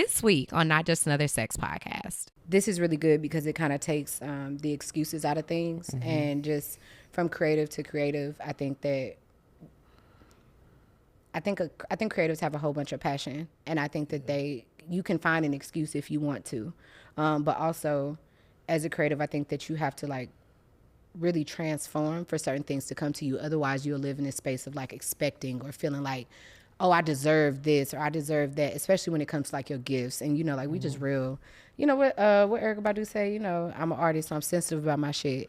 this week on Not Just Another Sex Podcast. This is really good because it kind of takes the excuses out of things. Mm-hmm. And just from creative to creative, I think creatives have a whole bunch of passion, and I think that you can find an excuse if you want to, but also as a creative, I think that you have to like really transform for certain things to come to you. Otherwise, you'll live in this space of like expecting or feeling like, oh, I deserve this or I deserve that, especially when it comes to like your gifts. And, you know, like we just real, you know what Erykah Badu say, you know, I'm an artist, so I'm sensitive about my shit.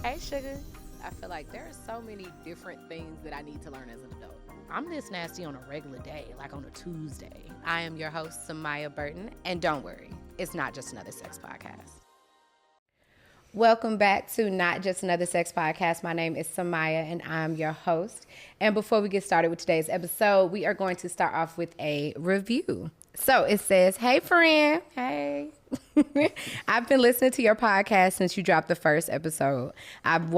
Hey, sugar. I feel like there are so many different things that I need to learn as an adult. I'm this nasty on a regular day, like on a Tuesday. I am your host, Samaya Burton, and don't worry, it's not just another sex podcast. Welcome back to Not Just Another Sex Podcast. My name is Samaya, and I'm your host. And before we get started with today's episode, we are going to start off with a review. So it says, hey, friend. Hey. I've been listening to your podcast since you dropped the first episode. I've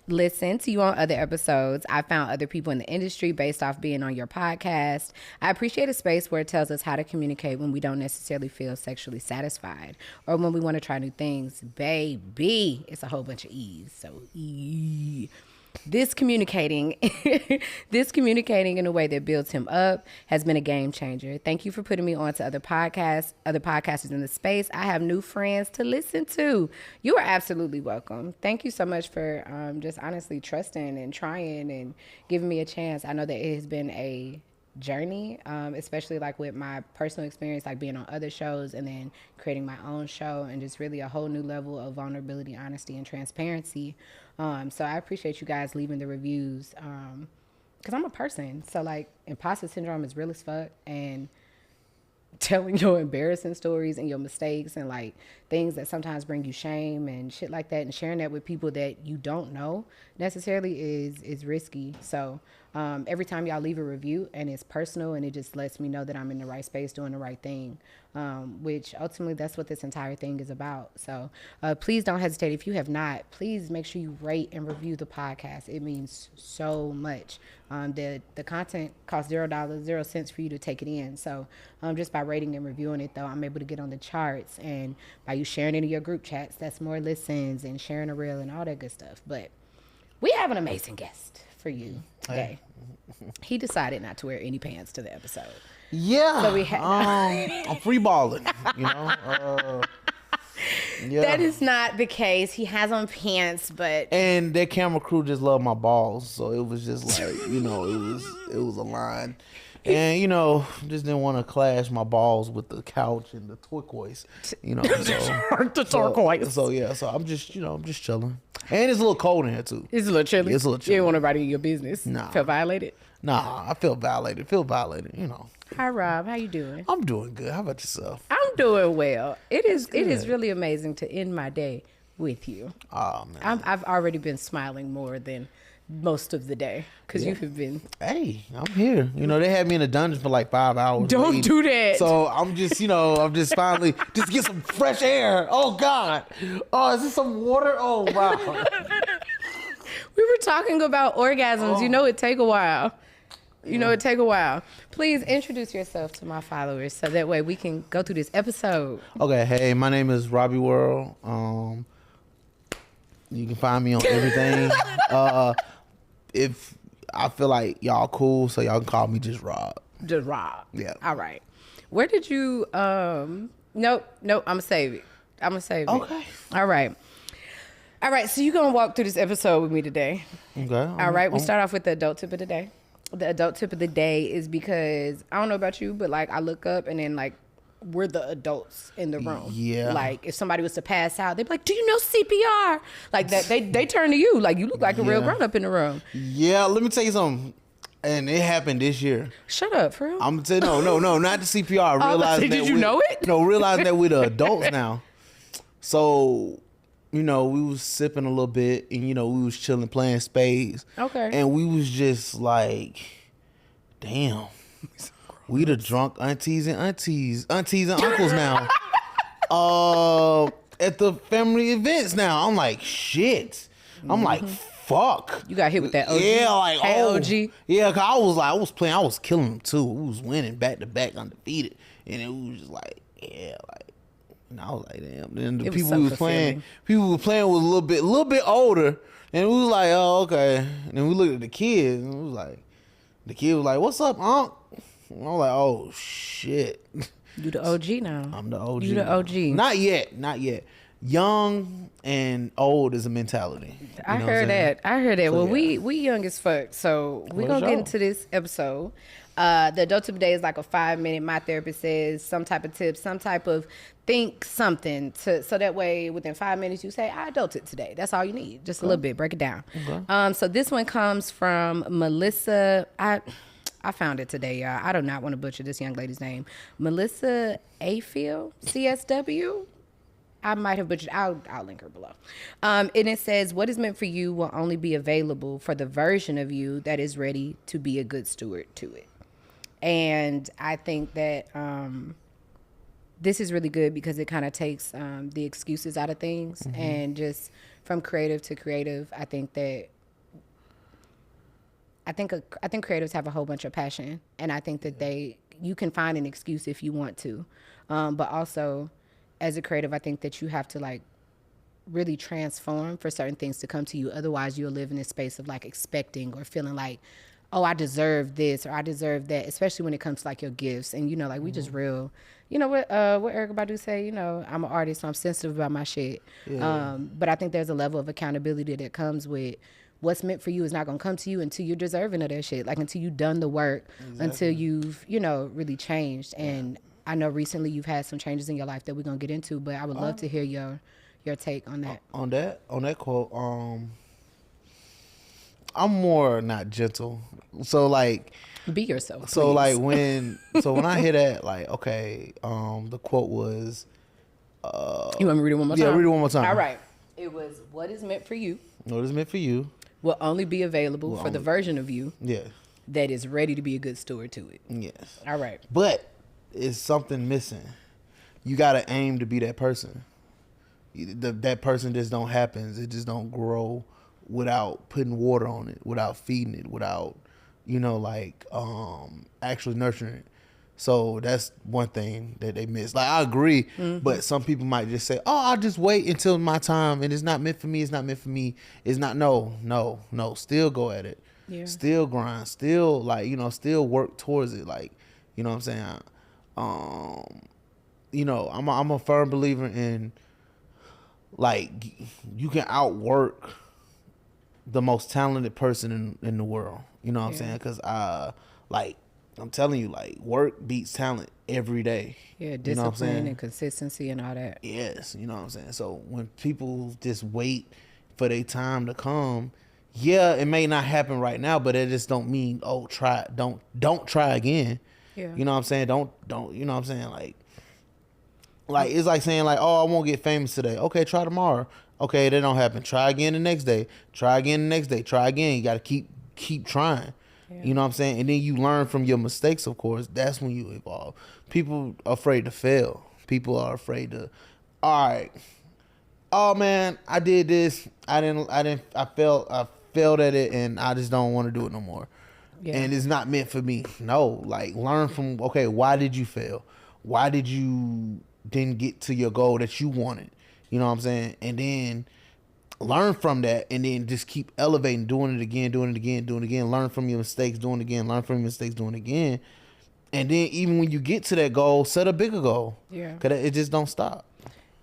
listened to you on other episodes. I found other people in the industry based off being on your podcast. I appreciate a space where it tells us how to communicate when we don't necessarily feel sexually satisfied or when we want to try new things. Baby, it's a whole bunch of E's. So This communicating in a way that builds him up has been a game changer. Thank you for putting me on to other podcasters in the space. I have new friends to listen to. You are absolutely welcome. Thank you so much for just honestly trusting and trying and giving me a chance. I know that it has been a journey, especially like with my personal experience, like being on other shows and then creating my own show and just really a whole new level of vulnerability, honesty, and transparency. So I appreciate you guys leaving the reviews because I'm a person. So like imposter syndrome is real as fuck, and telling your embarrassing stories and your mistakes and like things that sometimes bring you shame and shit like that and sharing that with people that you don't know necessarily is risky. So every time y'all leave a review and it's personal and it just lets me know that I'm in the right space doing the right thing, which ultimately that's what this entire thing is about. So please don't hesitate. If you have not, please make sure you rate and review the podcast. It means so much. The content costs $0 for you to take it in. So just by rating and reviewing it, though, I'm able to get on the charts. And by you sharing it in your group chats, that's more listens and sharing a reel and all that good stuff. But we have an amazing guest for you today. He decided not to wear any pants to the episode. Yeah, so we had I'm free balling, you know. Yeah. That is not the case. He has on pants, but and that camera crew just loved my balls, so it was just like, you know, it was a line. And, you know, just didn't want to clash my balls with the couch and the turquoise, you know. The turquoise. So, yeah, so I'm just chilling. And it's a little cold in here, too. It's a little chilly. It's a little chilly. You don't want nobody in your business. Nah. Feel violated? Nah, I feel violated, you know. Hi, Rob. How you doing? I'm doing good. How about yourself? I'm doing well. It is really amazing to end my day with you. Oh, man. I've already been smiling more than most of the day because you have been. Hey, I'm here. You know, they had me in a dungeon for like 5 hours. Don't do that. So I'm just finally just get some fresh air. Oh God. Oh, is this some water? Oh wow. We were talking about orgasms. Oh. You know, it take a while. It take a while. Please introduce yourself to my followers so that way we can go through this episode. Okay. Hey, my name is RobiiiWorld. You can find me on everything. If I feel like y'all cool, so y'all can call me just Rob. Just Rob. Yeah. All right. Where did you? Nope. I'ma save it. Okay. All right. So you're gonna walk through this episode with me today. Okay. All right. We start off with the adult tip of the day. The adult tip of the day is because I don't know about you, but like I look up and then like we're the adults in the room. Yeah. Like if somebody was to pass out, they'd be like, "Do you know CPR?" Like that. They turn to you. Like you look like a real grown up in the room. Yeah. Let me tell you something. And it happened this year. Shut up, for real? I'm gonna say no, not the CPR. Realizing did you know it? No, realizing that we're the adults now. So, you know, we was sipping a little bit, and you know, we was chilling, playing spades. Okay. And we was just like, damn, we the drunk aunties and uncles now. At the family events now. I'm like, shit. I'm like, fuck. You got hit with that OG. Yeah, like, hey, OG. Yeah, cause I was killing them too. We was winning back to back undefeated. and it was just like, yeah, like, and I was like, damn. Then the It was people so we was fulfilling. playing was a little bit older, and we was like, oh, okay. And then we looked at the kids, and it was like, the kid was like, "What's up, Unc?" And I was like, "Oh shit." You the OG now. I'm the OG. You the now. OG. Not yet. Young and old is a mentality. You I know what heard I'm saying? that. So, Well, yeah. we young as fuck, so we For gonna sure. get into this episode. The adult tip today is like a 5-minute. My therapist says some type of tip, some type of think something so that way within 5 minutes you say I adulted today. That's all you need, just a little bit. Break it down. Okay. So this one comes from Melissa. I found it today, y'all. I do not want to butcher this young lady's name. Melissa Afield, CSW. I might have butchered. I'll link her below. And it says, "What is meant for you will only be available for the version of you that is ready to be a good steward to it." And I think that this is really good because it kind of takes the excuses out of things, and just from creative to creative. I think creatives have a whole bunch of passion, and I think that you can find an excuse if you want to, but also as a creative, I think that you have to like really transform for certain things to come to you. Otherwise, you'll live in this space of like expecting or feeling like, oh, I deserve this or I deserve that. Especially when it comes to like your gifts, and like we just real. You know what Erykah Badu say? I'm an artist, so I'm sensitive about my shit. Yeah. But I think there's a level of accountability that comes with what's meant for you is not gonna come to you until you're deserving of that shit. Like until you've done the work, until you've really changed. And I know recently you've had some changes in your life that we're gonna get into, but I would love to hear your take on that. On that quote, I'm more not gentle. So like, Be yourself. so please. like when I hear that, like, okay, the quote was, You want me to read it one more time? yeah, read it one more time. All right. It was, "What is meant for you What is meant for you? will only be available for the version of you Yeah. that is ready to be a good steward to it." Yes. All right. But it's something missing. You gotta aim to be that person. That person just don't happen. It just don't grow without putting water on it, without feeding it, without actually nurturing it. So that's one thing that they miss. Like I agree, but some people might just say, "Oh, I'll just wait until my time, and it's not meant for me. It's not meant for me. It's not." No. Still go at it. Yeah. Still grind. Still still work towards it. Like, you know what I'm saying? I'm a firm believer in like you can outwork the most talented person in the world. You know what I'm saying? Because I'm telling you, like work beats talent every day. Yeah, You know what I'm discipline saying? and consistency and all that. Yes, you know what I'm saying? So when people just wait for their time to come, yeah, it may not happen right now, but it just don't mean, oh, don't try again. Yeah. You know what I'm saying? Don't, you know what I'm saying? Like it's like saying like, oh, I won't get famous today. Okay, try tomorrow. Okay, that don't happen. Try again the next day. Try again the next day. Try again. You got to keep trying. Yeah. You know what I'm saying? And then you learn from your mistakes, of course. That's when you evolve. People are afraid to fail. People are afraid to, all right, oh man, I did this. I failed at it, and I just don't want to do it no more. Yeah. And it's not meant for me. No, like learn from, okay, why did you fail? Why did you didn't get to your goal that you wanted? You know what I'm saying? And then learn from that, and then just keep elevating, doing it again, learn from your mistakes, doing it again, learn from your mistakes, doing it again. And then even when you get to that goal, set a bigger goal. Yeah. Because it just don't stop.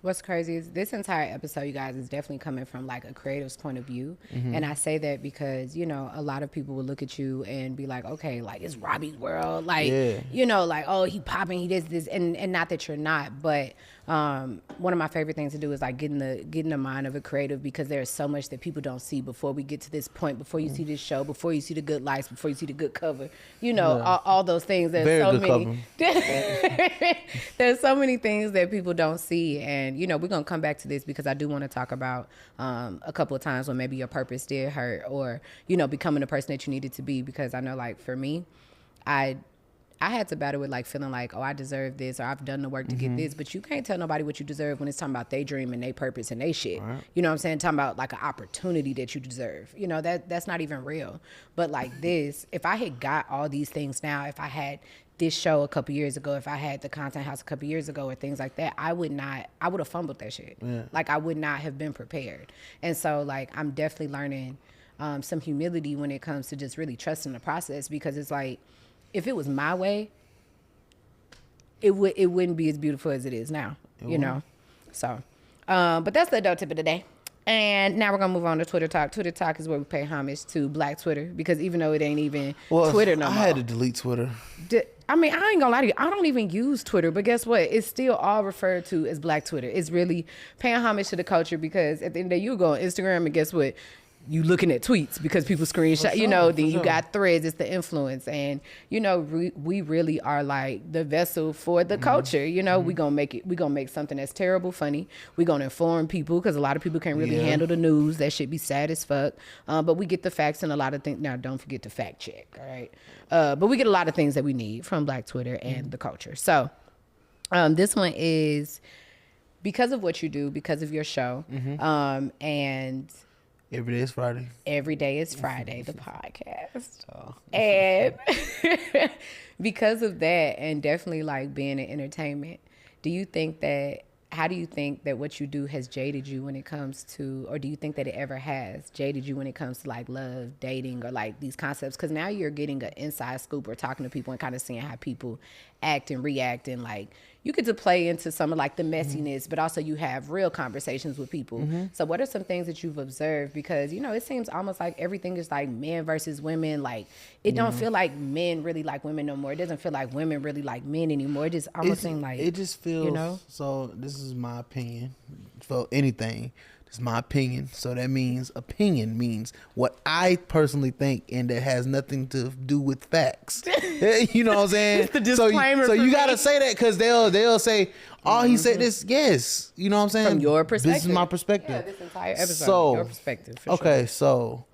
What's crazy is this entire episode, you guys, is definitely coming from like a creative's point of view. Mm-hmm. And I say that because, a lot of people will look at you and be like, okay, like it's RobiiiWorld. Like, Yeah. like, oh, he popping, he does this. And not that you're not, but one of my favorite things to do is like get in the mind of a creative, because there's so much that people don't see before we get to this point, before you see this show, before you see the good lights, before you see the good cover, all those things. There's Very so good many. There's so many things that people don't see. And, we're going to come back to this because I do want to talk about a couple of times when maybe your purpose did hurt, or, becoming the person that you needed to be. Because I know, like, for me, I I had to battle with like feeling like, oh, I deserve this, or I've done the work to get this. But you can't tell nobody what you deserve when it's talking about their dream and their purpose and their shit. Right. You know what I'm saying? Talking about like an opportunity that you deserve. You know, that's not even real. But like this, if I had got all these things now, if I had this show a couple years ago, if I had the content house a couple years ago or things like that, I would have fumbled that shit. Yeah. Like I would not have been prepared. And so like I'm definitely learning some humility when it comes to just really trusting the process, because it's like, if it was my way, it wouldn't be as beautiful as it is now, you know? So, but that's the adult tip of the day. And now we're going to move on to Twitter Talk. Twitter Talk is where we pay homage to Black Twitter, because even though it ain't even Twitter no more. I had to delete Twitter. I mean, I ain't going to lie to you. I don't even use Twitter, but guess what? It's still all referred to as Black Twitter. It's really paying homage to the culture, because at the end of the day, you go on Instagram and guess what? You looking at tweets because people screenshot, sure, you know, then you got threads, it's the influence. And, you know, we really are like the vessel for the culture. You know, we gonna make something that's terrible funny. We gonna inform people, because a lot of people can't really handle the news. That shit be sad as fuck. But we get the facts and a lot of things. Now, don't forget to fact check, all right? But we get a lot of things that we need from Black Twitter and the culture. So this one is because of what you do, because of your show, and... Every day is Friday. Every day is Friday, the podcast. Oh. And because of that, and definitely like being in entertainment, how do you think that what you do has jaded you when it comes to, or do you think that it ever has jaded you when it comes to like love, dating, or like these concepts? Because now you're getting an inside scoop or talking to people and kind of seeing how people act and react, and like you get to play into some of like the messiness, but also you have real conversations with people. So what are some things that you've observed? Because, you know, it seems almost like everything is like men versus women. Like it don't feel like men really like women no more. It doesn't feel like women really like men anymore. It just almost seems like, it just feels, you know? So this is my opinion for anything. It's my opinion. So that means opinion means what I personally think, and that has nothing to do with facts. You know what I'm saying? It's the disclaimer. So you gotta say that, because they'll say, oh, he said this. Yes. You know what I'm saying? From your perspective. This is my perspective. Yeah, this entire episode. So, your perspective. Okay, sure. So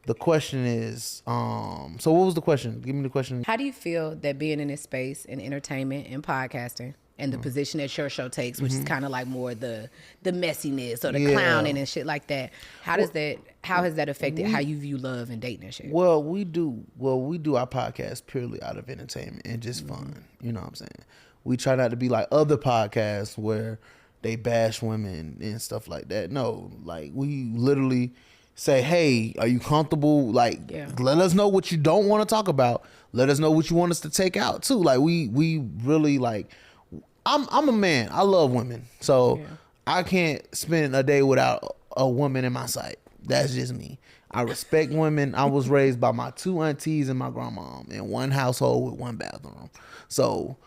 the question is, so what was the question? Give me the question. How do you feel that being in this space in entertainment and podcasting, and the position that your show takes, which is kind of like more the messiness or the clowning and shit like that, how has that affected how you view love and dating and shit? Well, we do our podcast purely out of entertainment and just fun. You know what I'm saying? We try not to be like other podcasts where they bash women and stuff like that. No, like we literally say, hey, are you comfortable? Like, let us know what you don't want to talk about. Let us know what you want us to take out too. Like we really like, I'm a man. I love women. So I can't spend a day without a woman in my sight. That's just me. I respect women. I was raised by my two aunties and my grandma in one household with one bathroom. So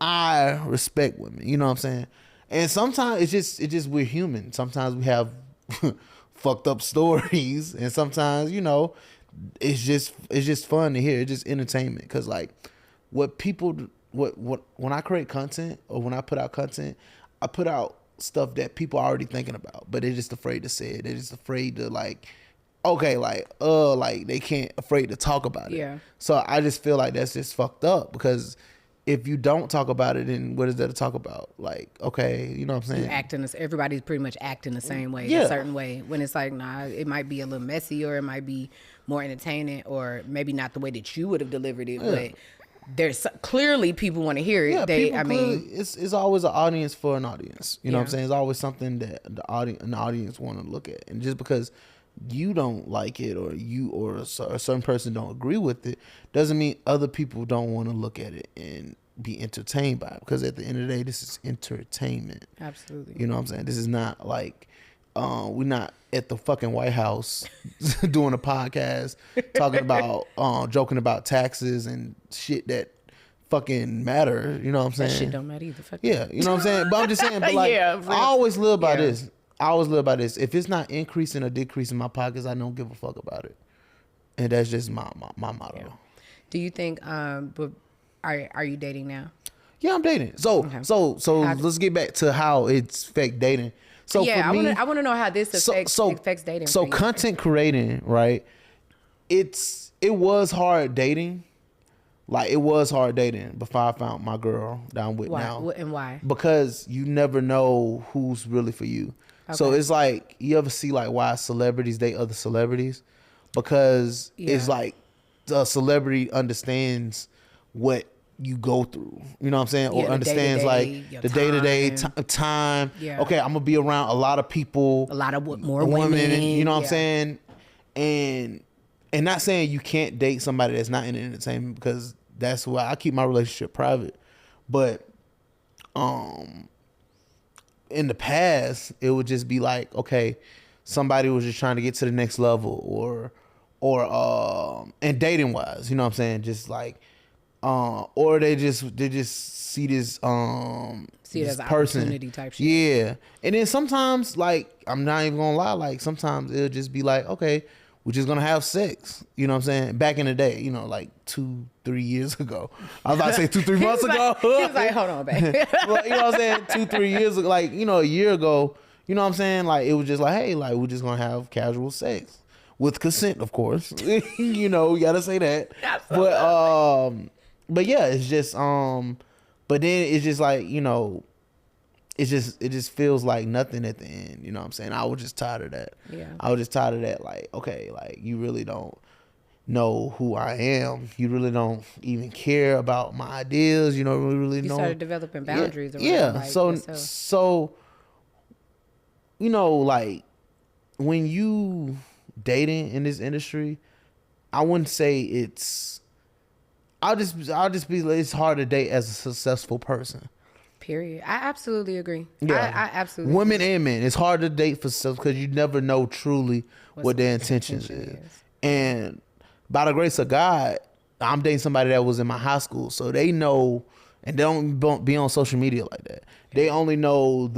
I respect women. You know what I'm saying? And sometimes it's just we're human. Sometimes we have fucked up stories, and sometimes, you know, it's just fun to hear. It's just entertainment. Cause like what when I create content, or when I put out content, I put out stuff that people are already thinking about, but they're just afraid to say it. They're just afraid to like they can't afraid to talk about it. Yeah. So I just feel like that's just fucked up, because if you don't talk about it, then what is there to talk about? Like, okay, you know what I'm saying? Everybody's pretty much acting the same way, a certain way. When it's like, nah, it might be a little messy, or it might be more entertaining, or maybe not the way that you would have delivered it, but there's clearly people want to hear it. It's always an audience for an audience. You know what I'm saying? It's always something that the audience want to look at. And just because you don't like it, or a certain person don't agree with it, doesn't mean other people don't want to look at it and be entertained by it. Because at the end of the day, this is entertainment. Absolutely. You know what I'm saying? This is not like we're not at the fucking White House doing a podcast talking about joking about taxes and shit that fucking matter. You know what I'm saying? That shit don't matter either. Yeah, you know what I'm saying? But I'm just saying, but like, I always live by this. If it's not increasing or decreasing my pockets, I don't give a fuck about it. And that's just my motto. Yeah. Do you think but are you dating now? Yeah, I'm dating. So let's get back to how it's fake dating. So yeah, for me, I want to know how this affects dating. So content creating, right? It was hard dating, Like it was hard dating before I found my girl that I'm with Why? now. And why? Because you never know who's really for you. So Okay. it's like, you ever see like why celebrities date other celebrities? Because it's like the celebrity understands what you go through. You know what I'm saying? Or the understands day-to-day, like the day-to-day time. Yeah. Okay, I'm gonna be around a lot of people. A lot of more women. You know what I'm saying? And not saying you can't date somebody that's not in entertainment, because that's why I keep my relationship private. But in the past, it would just be like, okay, somebody was just trying to get to the next level, or and dating wise, you know what I'm saying? Just like, or they just see this See it this as an person. opportunity type shit. Yeah. And then sometimes, like, I'm not even gonna lie, like sometimes it'll just be like, okay, we're just gonna have sex. You know what I'm saying? Back in the day, you know, like 2-3 years ago. I was about to say 2-3 months ago. He was like, hold on, babe. Well, you know what I'm saying? 2-3 years ago, like, you know, a year ago, you know what I'm saying? Like, it was just like, hey, like, we're just gonna have casual sex. With consent, of course. You know, we gotta say that. But yeah, it's just but then it's just like, you know, it just feels like nothing at the end. You know what I'm saying? I was just tired of that. Yeah. I was just tired of that. Like, okay, like, you really don't know who I am. You really don't even care about my ideas. You know, really You know. started developing boundaries. Yeah. Like, So yourself. you know, like, when you dating in this industry, I wouldn't say it's. I'll just be. It's hard to date as a successful person. Period. I absolutely agree. Yeah, I absolutely women agree. and men. It's hard to date for stuff because you never know truly what their intentions is. And by the grace of God, I'm dating somebody that was in my high school, so they know, and they don't be on social media like that. They only know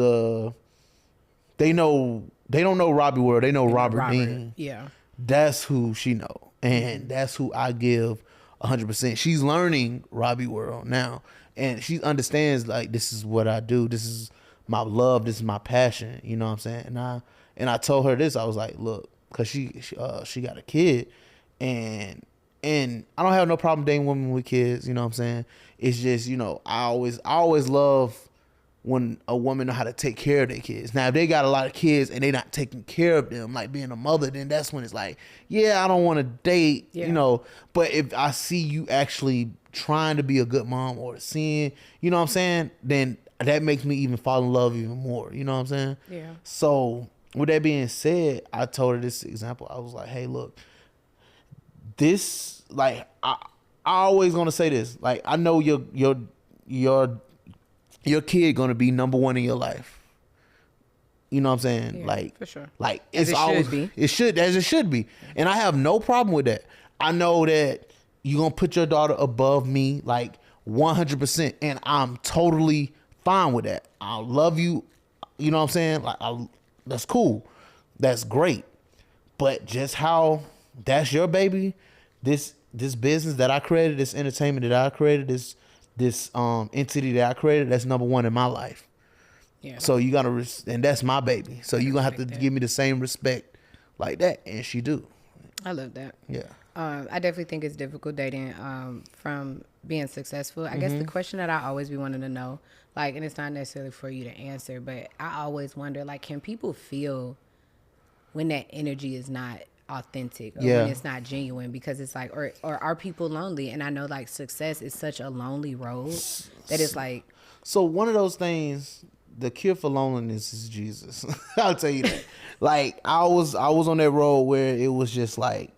They don't know RobiiiWorld. They know Robert. Yeah. That's who she know, and that's who I give 100%. She's learning RobiiiWorld now, and she understands, like, this is what I do. This is my love. This is my passion. You know what I'm saying? And I told her this. I was like, look, because she got a kid, and I don't have no problem dating women with kids. You know what I'm saying? It's just, you know, I always love when a woman know how to take care of their kids. Now, if they got a lot of kids and they not taking care of them, like being a mother, then that's when it's like, yeah, I don't want to date, you know. But if I see you actually trying to be a good mom, or seeing, you know what I'm saying, then that makes me even fall in love even more. You know what I'm saying? Yeah. So with that being said, I told her this example. I was like, hey, look, this, like, I always gonna say this. Like, I know your kid gonna be number one in your life. You know what I'm saying? Yeah, like, for sure. Like, As it's it always should be. as it should be. And I have no problem with that. I know that you're gonna put your daughter above me, like, 100%, and I'm totally fine with that. I love you. You know what I'm saying? Like, that's cool. That's great. But just how that's your baby, this business that I created, this entertainment that I created, this entity that I created, that's number one in my life. Yeah. So you gotta, and that's my baby. So you gonna have to give me the same respect like that, and she do. I love that. Yeah. I definitely think it's difficult dating from being successful. I guess the question that I always be wanting to know, like, and it's not necessarily for you to answer, but I always wonder, like, can people feel when that energy is not authentic, or when it's not genuine? Because it's like, or are people lonely? And I know, like, success is such a lonely road that it's like. So one of those things, the cure for loneliness is Jesus. I'll tell you that. Like, I was on that road where it was just like,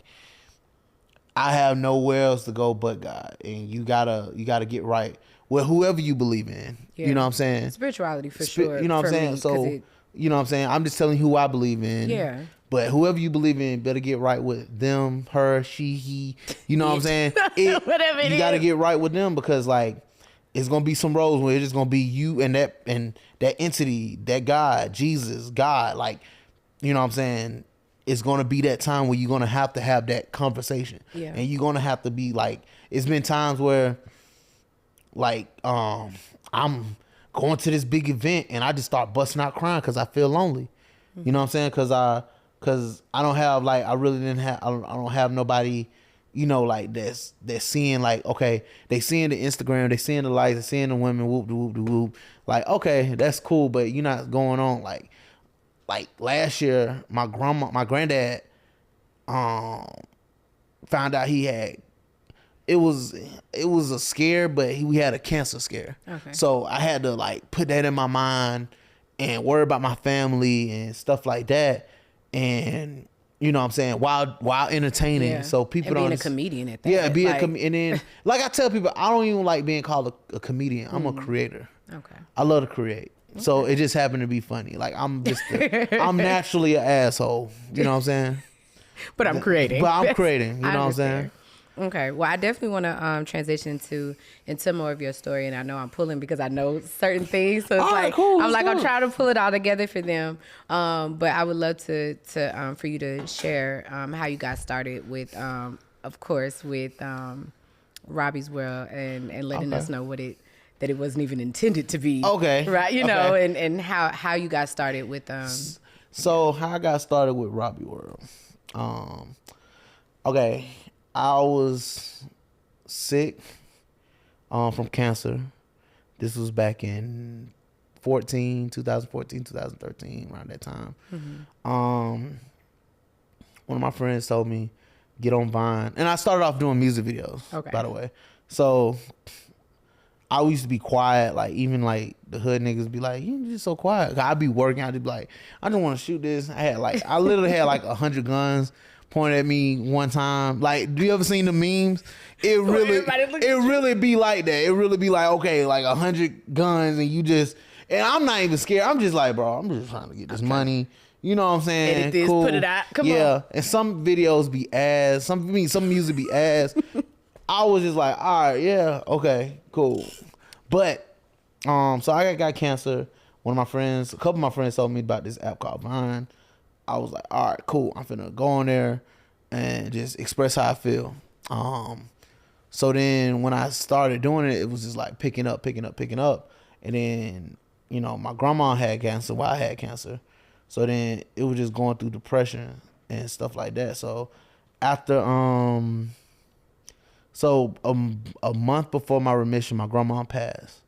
I have nowhere else to go but God, and you gotta get right with whoever you believe in. Yeah. You know what I'm saying? Spirituality for sure. You know what I'm saying? So you know what I'm saying? I'm just telling you who I believe in. Yeah. But whoever you believe in better get right with them, her, she, he. You know what I'm saying? Whatever it you got to is. get right with them, because, like, it's gonna be some roads where it's just gonna be you and that entity, that God, Jesus, God. Like, you know what I'm saying? It's gonna be that time where you're gonna have to have that conversation. Yeah. And you're gonna have to be like, it's been times where, like, I'm going to this big event and I just start busting out crying because I feel lonely. You know what I'm saying? Because I don't have, like, I don't have nobody like that's seeing like, okay, they seeing the Instagram, they seeing the likes, they seeing the women, whoop de whoop de whoop. Like, okay, that's cool, but you're not going on like last year, my granddad found out he had, it was a scare, but we had a cancer scare. Okay. So I had to like put that in my mind and worry about my family and stuff like that. And you know what I'm saying, while entertaining. Yeah. So people and don't being a comedian at that. Yeah, be like, and then like I tell people, I don't even like being called a comedian. I'm a creator. Okay. I love to create. Okay. So it just happened to be funny. Like I'm I'm naturally an asshole. You know what I'm saying? But I'm creating. But I'm creating. You know what I'm saying? Okay. Well, I definitely want to transition into more of your story, and I know I'm pulling because I know certain things. So it's like cool, I'm trying to pull it all together for them. But I would love to for you to share how you got started with, of course, with RobiiiWorld and letting us know that it wasn't even intended to be. Okay. Right. You know, and how you got started with. So how I got started with RobiiiWorld. Okay. I was sick from cancer. This was back in 2014, 2013, around that time. One of my friends told me, get on Vine. And I started off doing music videos, by the way. So I used to be quiet. Like, even like the hood niggas be like, you just so quiet. I'd be working. I'd be like, I just want to shoot this. I literally had like 100 guns pointed at me one time. Like, do you ever seen the memes? It really be like that. It really be like, okay, like 100 guns and you just, and I'm not even scared. I'm just like, bro, I'm just trying to get this money. You know what I'm saying? Edit this, cool. put it out. Come on. And some videos be ass. Some music be ass. I was just like, all right, yeah, okay, cool. But, so I got cancer. A couple of my friends told me about this app called Vine. I was like, all right, cool. I'm finna go on there and just express how I feel. So then when I started doing it, it was just like picking up. And then, you know, my grandma had cancer while I had cancer. So then it was just going through depression and stuff like that. So after, a month before my remission, my grandma passed.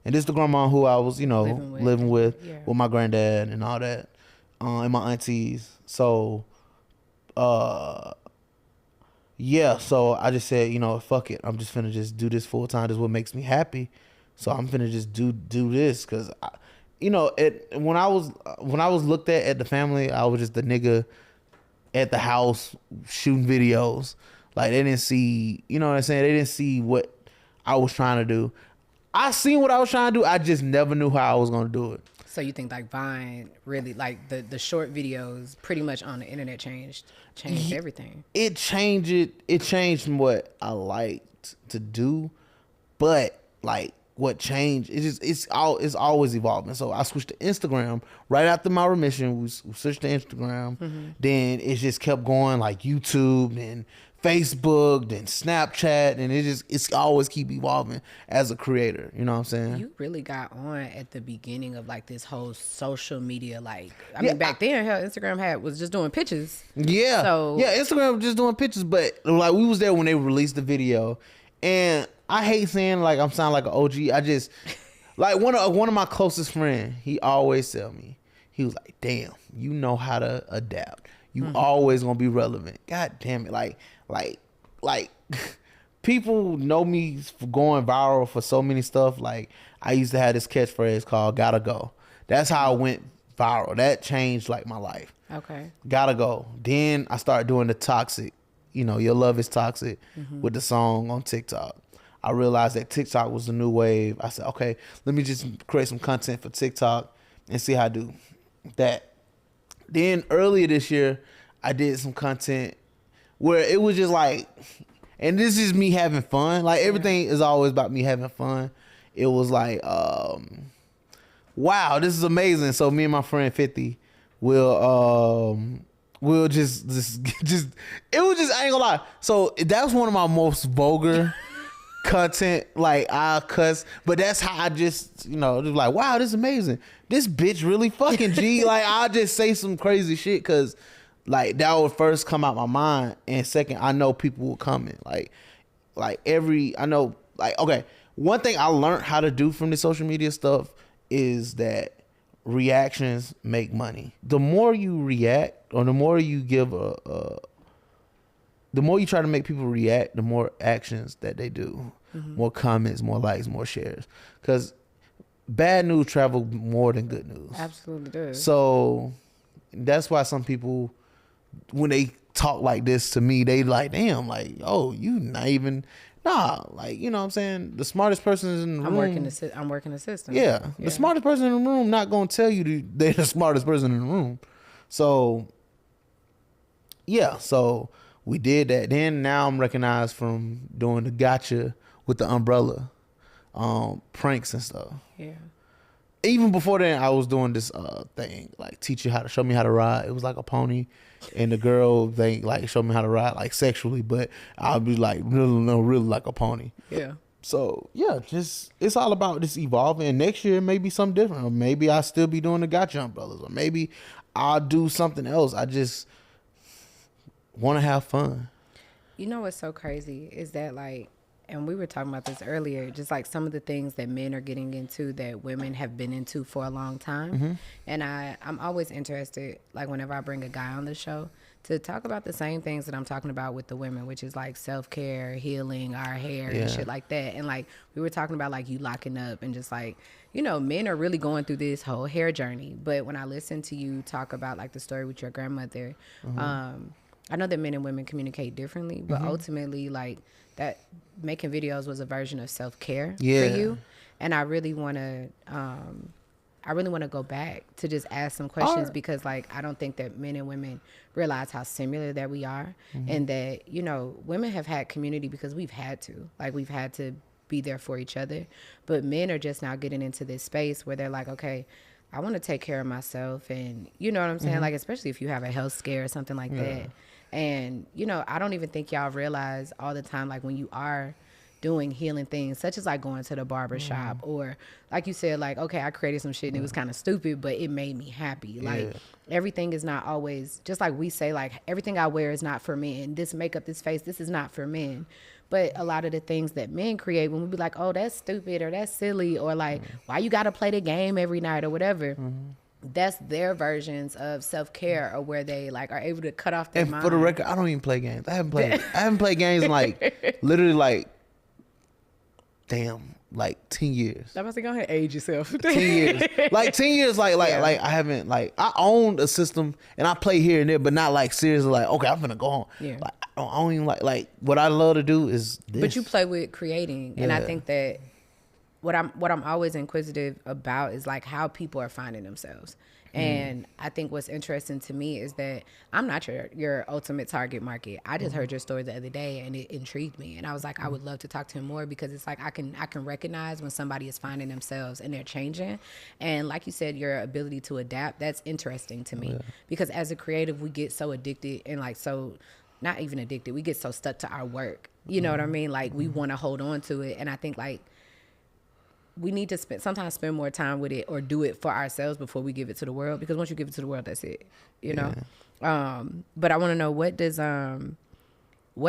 And this is the grandma who I was, you know, living with my granddad and all that. And my aunties. So, so I just said, you know, fuck it. I'm just finna just do this full time. This is what makes me happy. So I'm finna just do this. Cause you know, when I was looked at the family, I was just the nigga at the house shooting videos. Like, they didn't see, you know what I'm saying? They didn't see what I was trying to do. I seen what I was trying to do. I just never knew how I was going to do it. So you think like Vine really, like the short videos pretty much on the internet changed everything? It changed what I liked to do, but like what changed, it's always evolving. So I switched to Instagram right after my remission. We switched to Instagram. Then it just kept going, like YouTube and Facebook, then Snapchat, and it's always keep evolving as a creator. You know what I'm saying? You really got on at the beginning of like this whole social media. Like, I mean, back then, hell, Instagram was just doing pictures. Yeah. So yeah, Instagram was just doing pictures, but like we was there when they released the video, and I hate saying like I'm sounding like an OG. I just like one of my closest friends. He always tell me, he was like, "Damn, you know how to adapt. You always gonna be relevant. God damn it, like." People know me for going viral for so many stuff. Like, I used to have this catchphrase called "Gotta Go." That's how I went viral. That changed like my life. Okay. Gotta go. Then I started doing the toxic. You know, your love is toxic with the song on TikTok. I realized that TikTok was the new wave. I said, okay, let me just create some content for TikTok and see how I do that. Then earlier this year, I did some content where it was just like, and this is me having fun. Like, everything is always about me having fun. It was like, wow, this is amazing. So me and my friend 50 we'll just it was just, I ain't gonna lie. So that was one of my most vulgar content. Like, I cuss, but that's how I just, you know, just like, wow, this is amazing. This bitch really fucking G. Like, I'll just say some crazy shit because Like that would first come out my mind, and second, I know people will comment. I know, like, okay, one thing I learned how to do from the social media stuff is that reactions make money. The more you react, or the more you give the more you try to make people react, the more actions that they do, more comments, more likes, more shares. Because bad news travel more than good news. Absolutely does. So that's why some people, when they talk like this to me, they like, damn, like, oh, you not even, nah, like, you know what I'm saying? The smartest person is in the room. I'm working the system. Yeah, the smartest person in the room not gonna tell you they're the smartest person in the room. So yeah, so we did that. Then now I'm recognized from doing the gotcha with the umbrella, pranks and stuff. Yeah. Even before then, I was doing this thing, like show me how to ride. It was like a pony, and the girl they like show me how to ride, like sexually, but I'll be like really like a pony. Yeah. So yeah, just it's all about just evolving. And next year maybe something different, or maybe I'll still be doing the gotcha umbrellas, or maybe I'll do something else. I just want to have fun. You know what's so crazy is that, like, and we were talking about this earlier, just like some of the things that men are getting into that women have been into for a long time. And I'm always interested, like whenever I bring a guy on the show, to talk about the same things that I'm talking about with the women, which is like self-care, healing, our hair and shit like that. And like we were talking about like you locking up and just like, you know, men are really going through this whole hair journey. But when I listen to you talk about like the story with your grandmother, I know that men and women communicate differently, but ultimately, like, that making videos was a version of self-care for you. And I really want to go back to just ask some questions because, like, I don't think that men and women realize how similar that we are, and that, you know, women have had community because we've had to. Like, we've had to be there for each other. But men are just now getting into this space where they're like, okay, I want to take care of myself. And you know what I'm saying? Like, especially if you have a health scare or something like that. And, you know, I don't even think y'all realize all the time, like when you are doing healing things, such as like going to the barber shop, or like you said, like, okay, I created some shit and it was kind of stupid, but it made me happy. Like everything is not always, just like we say, like everything I wear is not for men. This makeup, this face, this is not for men. But a lot of the things that men create, when we be like, oh, that's stupid or that's silly, or like, why you got to play the game every night or whatever. That's their versions of self-care, or where they like are able to cut off their mind. And for the record, I don't even play games. I haven't played games in like literally like like 10 years. I'm about to go ahead and age yourself. 10 years. Like 10 years like I haven't, like, I owned a system and I play here and there, but not like seriously like, okay, I'm gonna go home. Yeah. Like I don't even like what I love to do is this. But you play with creating, and I think that what I'm always inquisitive about is like how people are finding themselves. And I think what's interesting to me is that I'm not your ultimate target market. I just heard your story the other day and it intrigued me. And I was like, I would love to talk to him more, because it's like I can recognize when somebody is finding themselves and they're changing. And like you said, your ability to adapt, that's interesting to me. Because as a creative, we get so addicted and like so not even addicted. We get so stuck to our work. You know what I mean? Like we want to hold on to it. And I think like we need to sometimes spend more time with it, or do it for ourselves before we give it to the world. Because once you give it to the world, that's it, you know? But I want to know, what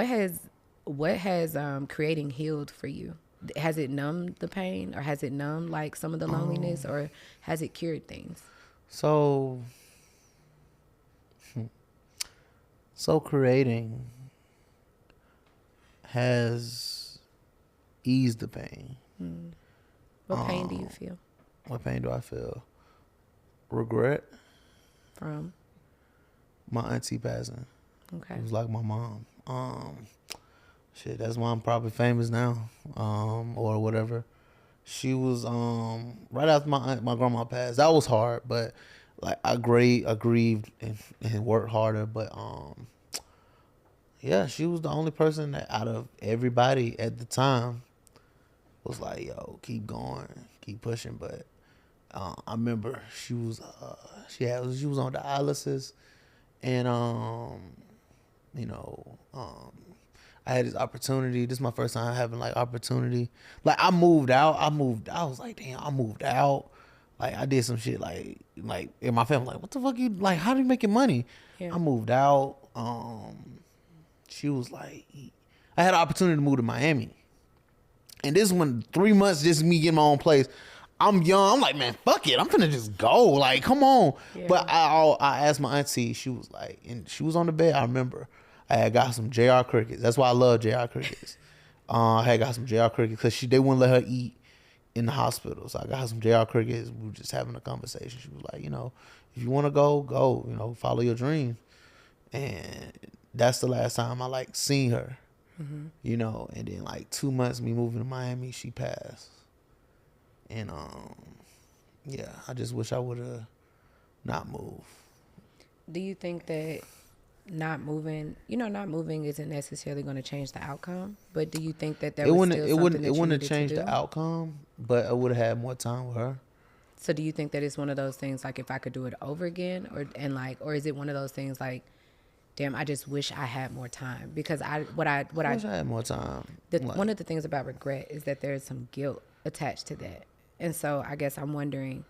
has creating healed for you? Has it numbed the pain, or has it numbed like some of the loneliness, or has it cured things? So creating has eased the pain. What pain do you feel? What pain do I feel? Regret. From? My auntie passing. Okay. It was like my mom. Shit, that's why I'm probably famous now, or whatever. She was right after my grandma passed. That was hard, but like I grieved and worked harder. But yeah, she was the only person that out of everybody at the time was like, yo, keep going, keep pushing. But I remember she was on dialysis, and I had this opportunity. This is my first time having like opportunity. Like I moved out. I was like, damn, I moved out. Like I did some shit like in my family, like, what the fuck you like? How do you making money? Yeah. I moved out. She was like, I had an opportunity to move to Miami, and this one 3 months just me getting my own place. I'm young. I'm like, man, fuck it. I'm finna just go. Like, come on. Yeah. But I asked my auntie. She was like, and she was on the bed. I remember I had got some JR crickets. That's why I love JR crickets. I had got some JR crickets because they wouldn't let her eat in the hospital. So I got her some JR crickets. We were just having a conversation. She was like, if you want to go, follow your dreams. And that's the last time I like seen her, and then like 2 months me moving to Miami, she passed. And yeah, I just wish I would have not moved. Do you think that not moving isn't necessarily going to change the outcome? But do you think that it wouldn't have changed the outcome, but I would have had more time with her. So do you think that it's one of those things like if I could do it over again, or is it one of those things like, damn, I just wish I had more time? Because I wish I had more time. One of the things about regret is that there's some guilt attached to that. And so I guess I'm wondering,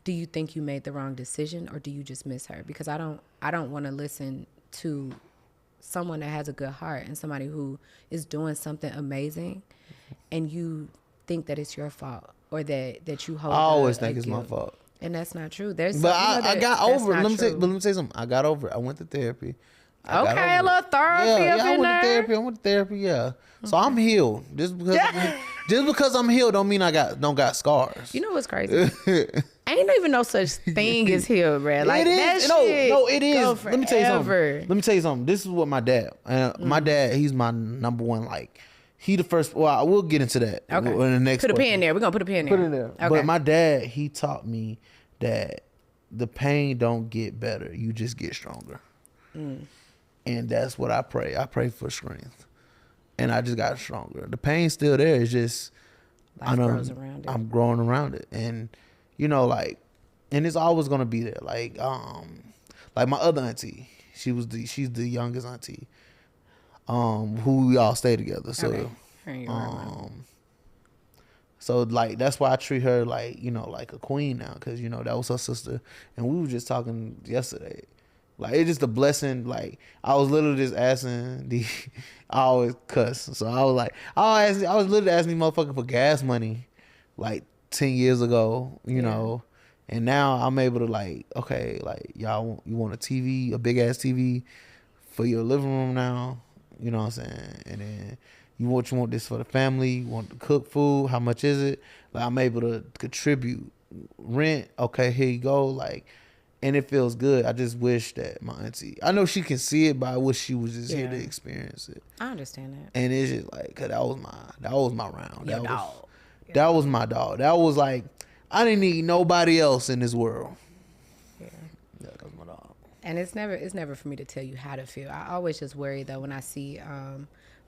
do you think you made the wrong decision, or do you just miss her? Because I don't want to listen to someone that has a good heart and somebody who is doing something amazing, and you think that it's your fault, or that you hold. I always think it's my fault, and that's not true. But I got over it. Let me say something. I got over it. I went to therapy. Okay, a little therapy up in there. I went to therapy. Yeah, so I'm healed. Just because I'm healed don't mean I don't got scars. You know what's crazy? Ain't even no such thing as healed, bro. Like, it is. That shit no, it is. Let me tell you something. This is what my dad. My dad, he's my number one. Like, he the first. Well, I will get into that. Okay. In the next. Put a pin there. We're gonna put a pin there. Put it there. Okay. But my dad, he taught me that the pain don't get better. You just get stronger. And that's what I pray. I pray for strength. And I just got stronger. The pain's still there. It's just Life grows around it. I'm growing around it. And and it's always gonna be there. Like my other auntie, she's the youngest auntie. Who we all stay together. So so like that's why I treat her like a queen now, because that was her sister, and we were just talking yesterday. Like, it's just a blessing. Like, I was literally just asking I always cuss. So I was like, I was literally asking these motherfuckers for gas money like 10 years ago, you know. And now I'm able to like, okay, like, you want a TV, a big ass TV for your living room now, you know what I'm saying? And then you want this for the family, you want to cook food, how much is it? Like, I'm able to contribute rent, okay, here you go, like. And it feels good. I just wish that my auntie, I know she can see it, but I wish she was just here to experience it. I understand that. And it's just like, cause that was my round. Your dog. That was my dog. That was like, I didn't need nobody else in this world. Yeah. That was my dog. And it's never for me to tell you how to feel. I always just worry though when I see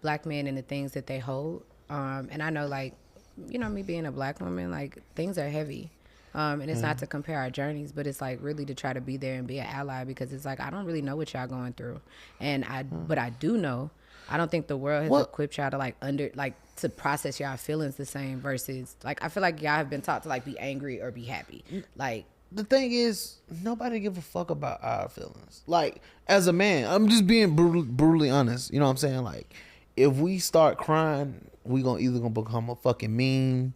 black men and the things that they hold. And I know, like, me being a black woman, like, things are heavy. And it's not to compare our journeys, but it's like really to try to be there and be an ally, because it's like, I don't really know what y'all going through. And but I do know, I don't think the world has equipped y'all to to process y'all feelings the same, versus like, I feel like y'all have been taught to like be angry or be happy. Like, the thing is, nobody give a fuck about our feelings. Like, as a man, I'm just being brutally honest. You know what I'm saying? Like, if we start crying, we either gonna become a fucking meme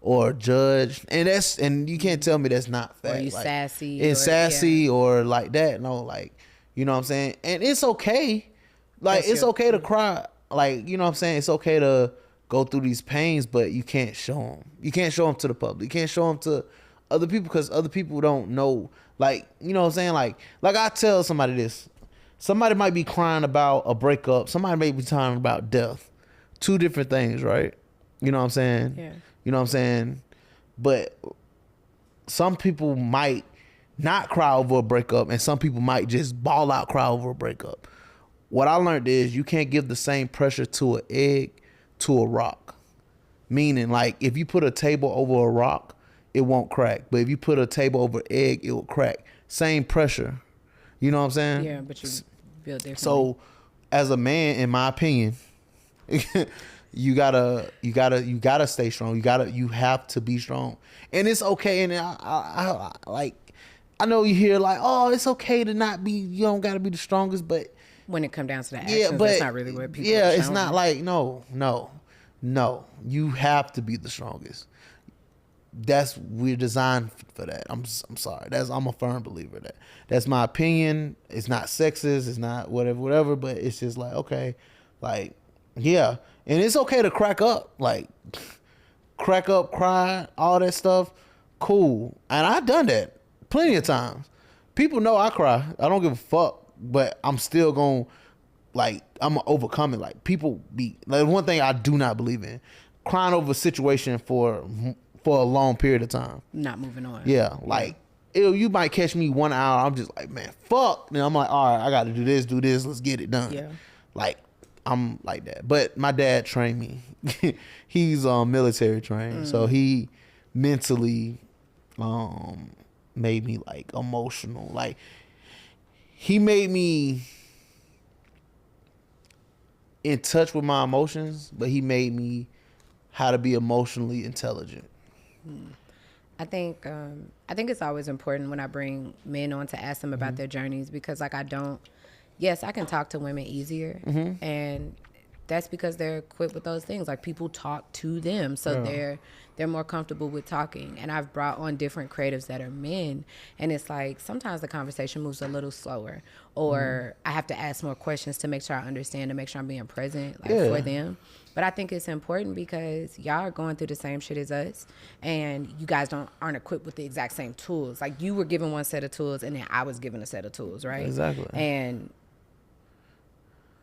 or judge, and you can't tell me that's not fact. Or you like, sassy. It's sassy or like that. No, like, you know what I'm saying? And it's okay. Like, it's okay to cry. Like, you know what I'm saying? It's okay to go through these pains, but you can't show them. You can't show them to the public. You can't show them to other people, because other people don't know. Like, you know what I'm saying? Like I tell somebody this. Somebody might be crying about a breakup. Somebody may be crying about death. Two different things, right? You know what I'm saying? Yeah. You know what I'm saying? But some people might not cry over a breakup, and some people might just ball out cry over a breakup. What I learned is you can't give the same pressure to an egg to a rock. Meaning, like, if you put a table over a rock, it won't crack. But if you put a table over an egg, it will crack. Same pressure. You know what I'm saying? Yeah, but you build differently. So, as a man, in my opinion, you gotta stay strong. You have to be strong, and it's okay. And I like, I know you hear like, oh, it's okay to not be. You don't gotta be the strongest, but when it comes down to the actions, that's not really what people. Yeah, it's not like no. You have to be the strongest. We're designed for that. I'm sorry. I'm a firm believer of that. That's my opinion. It's not sexist. It's not whatever. But it's just like, okay, like, yeah, and it's okay to crack up, like, cry, all that stuff. Cool, and I've done that plenty of times. People know I cry. I don't give a fuck, but I'm still gonna, like, I'm gonna overcome it. Like, people be like, one thing I do not believe in, crying over a situation for a long period of time. Not moving on. Yeah, like, you might catch me 1 hour. I'm just like, man, fuck. And I'm like, all right, I got to do this. Let's get it done. Yeah. Like, I'm like that. But my dad trained me. He's military trained, so he mentally made me, like, emotional. Like, he made me in touch with my emotions, but he made me how to be emotionally intelligent. I think it's always important when I bring men on to ask them about their journeys, because like I can talk to women easier, and that's because they're equipped with those things. Like, people talk to them, so they're more comfortable with talking. And I've brought on different creatives that are men, and it's like sometimes the conversation moves a little slower, or I have to ask more questions to make sure I understand, to make sure I'm being present, like, for them. But I think it's important because y'all are going through the same shit as us, and you guys aren't equipped with the exact same tools. Like, you were given one set of tools, and then I was given a set of tools, right? Exactly. And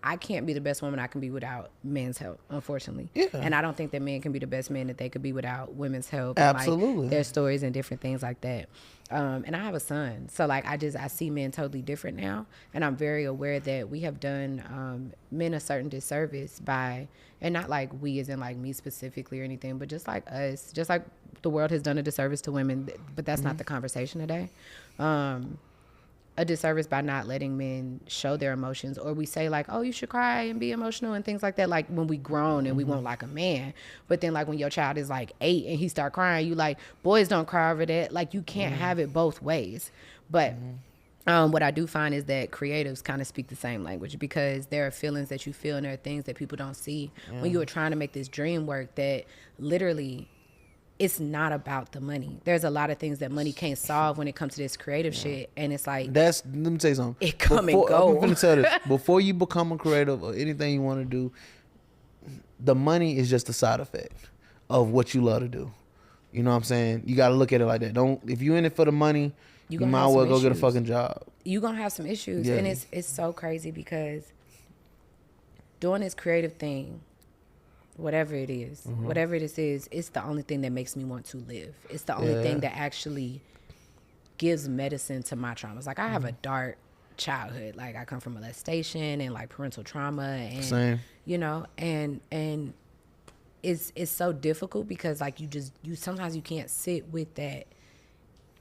I can't be the best woman I can be without men's help, unfortunately. Yeah. And I don't think that men can be the best men that they could be without women's help. Absolutely. And, like, their stories and different things like that. And I have a son. So, like, I see men totally different now. And I'm very aware that we have done men a certain disservice by, and not like we as in like me specifically or anything, but just like us, just like the world has done a disservice to women, but that's not the conversation today. A disservice by not letting men show their emotions, or we say like, oh, you should cry and be emotional and things like that, like when we grown and we want like a man. But then like when your child is like 8 and he start crying, you like, boys don't cry over that. Like, you can't have it both ways. But what I do find is that creatives kind of speak the same language, because there are feelings that you feel and there are things that people don't see when you are trying to make this dream work, that literally it's not about the money. There's a lot of things that money can't solve when it comes to this creative shit. And it's like, let me tell you something. It come and go. I'm gonna tell this. Before you become a creative or anything you want to do, the money is just a side effect of what you love to do. You know what I'm saying? You got to look at it like that. If you in it for the money, you might as well go get a fucking job. You're going to have some issues. Yeah. And it's so crazy, because doing this creative thing, whatever it is, it's the only thing that makes me want to live. It's the only thing that actually gives medicine to my traumas. Like, I have a dark childhood. Like, I come from molestation and like parental trauma, and same. You know, and it's so difficult, because like you sometimes you can't sit with that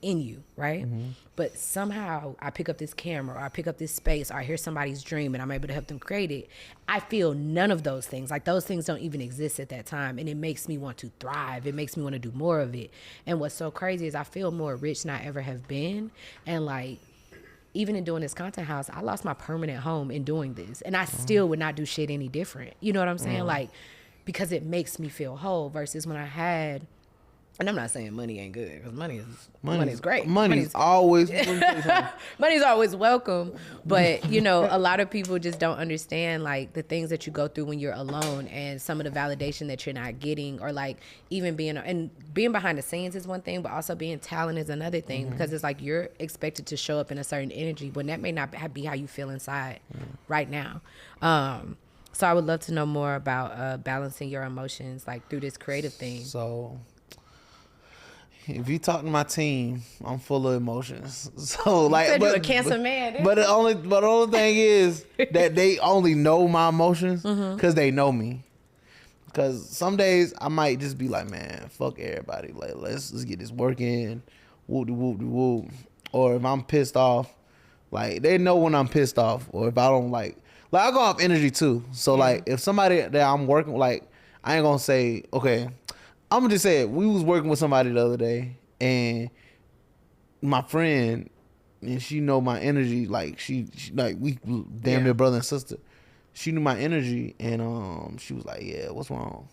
in you, right? But somehow I pick up this camera, or I pick up this space, or I hear somebody's dream and I'm able to help them create it. I feel none of those things. Like, those things don't even exist at that time, and it makes me want to thrive. It makes me want to do more of it. And what's so crazy is I feel more rich than I ever have been. And like, even in doing this content house, I lost my permanent home in doing this, and I still would not do shit any different. You know what I'm saying? Like, because it makes me feel whole, versus when I had, and I'm not saying money ain't good, because money's great. Money's always money's always welcome. But you know, a lot of people just don't understand like the things that you go through when you're alone, and some of the validation that you're not getting, or like even being behind the scenes is one thing, but also being talent is another thing, because it's like you're expected to show up in a certain energy when that may not be how you feel inside right now. So I would love to know more about balancing your emotions like through this creative thing. So if you talk to my team, I'm full of emotions. So like, you're a Cancer man. But the only thing is that they only know my emotions because they know me. Because some days I might just be like, man, fuck everybody. Like, let's get this work in. Whoop de whoop de whoop. Or if I'm pissed off, like they know when I'm pissed off. Or if I don't like I go off energy too. So like if somebody that I'm working, like I ain't gonna say, okay, I'm gonna just say it. We was working with somebody the other day, and my friend, and she know my energy, like she like we damn near brother and sister. She knew my energy, and she was like, yeah, what's wrong?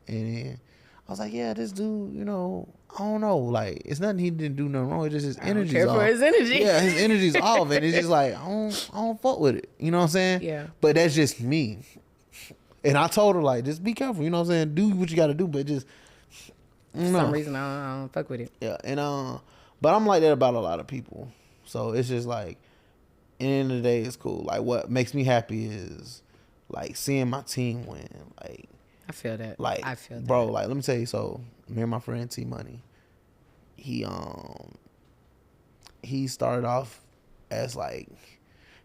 And then I was like, yeah, this dude, you know, I don't know, like it's nothing, he didn't do nothing wrong, it's just his energy's care off. for his energy. Yeah, his energy's off, and it's just like I don't fuck with it. You know what I'm saying? Yeah. But that's just me. And I told her, like, just be careful, you know what I'm saying? Do what you gotta do, but just For some reason I don't fuck with it. yeah, and but I'm like that about a lot of people. So it's just like, at the end of the day, it's cool. Like, what makes me happy is like seeing my team win. Like, I feel that. like, I feel that. bro. Like, let me tell you. So, me and my friend T Money, he started off as like.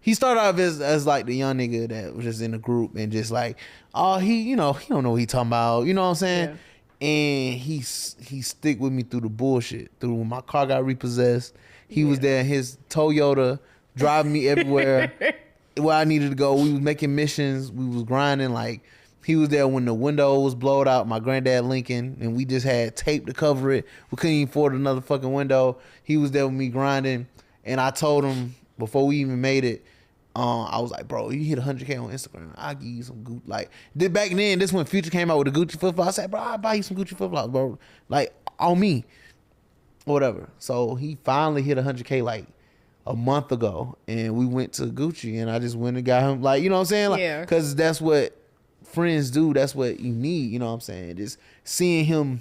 He started off as like the young nigga that was just in the group and just like, oh, he don't know what he talking about. You know what I'm saying? Yeah. And he stick with me through the bullshit. Through when my car got repossessed, he was there in his Toyota, driving me everywhere where I needed to go. We was making missions. We was grinding. Like, he was there when the window was blowed out, my granddad Lincoln, and we just had tape to cover it. We couldn't even afford another fucking window. He was there with me grinding, and I told him before we even made it, I was like, bro, you hit 100K on Instagram, I'll give you some Gucci. Like, back then, this when Future came out with the Gucci flip-flops. I said, bro, I'll buy you some Gucci flip-flops, bro. Like, on me. Whatever. So he finally hit 100K like a month ago, and we went to Gucci, and I just went and got him, like, you know what I'm saying? Like, Yeah. because that's what friends do. That's what you need, you know what I'm saying? Just seeing him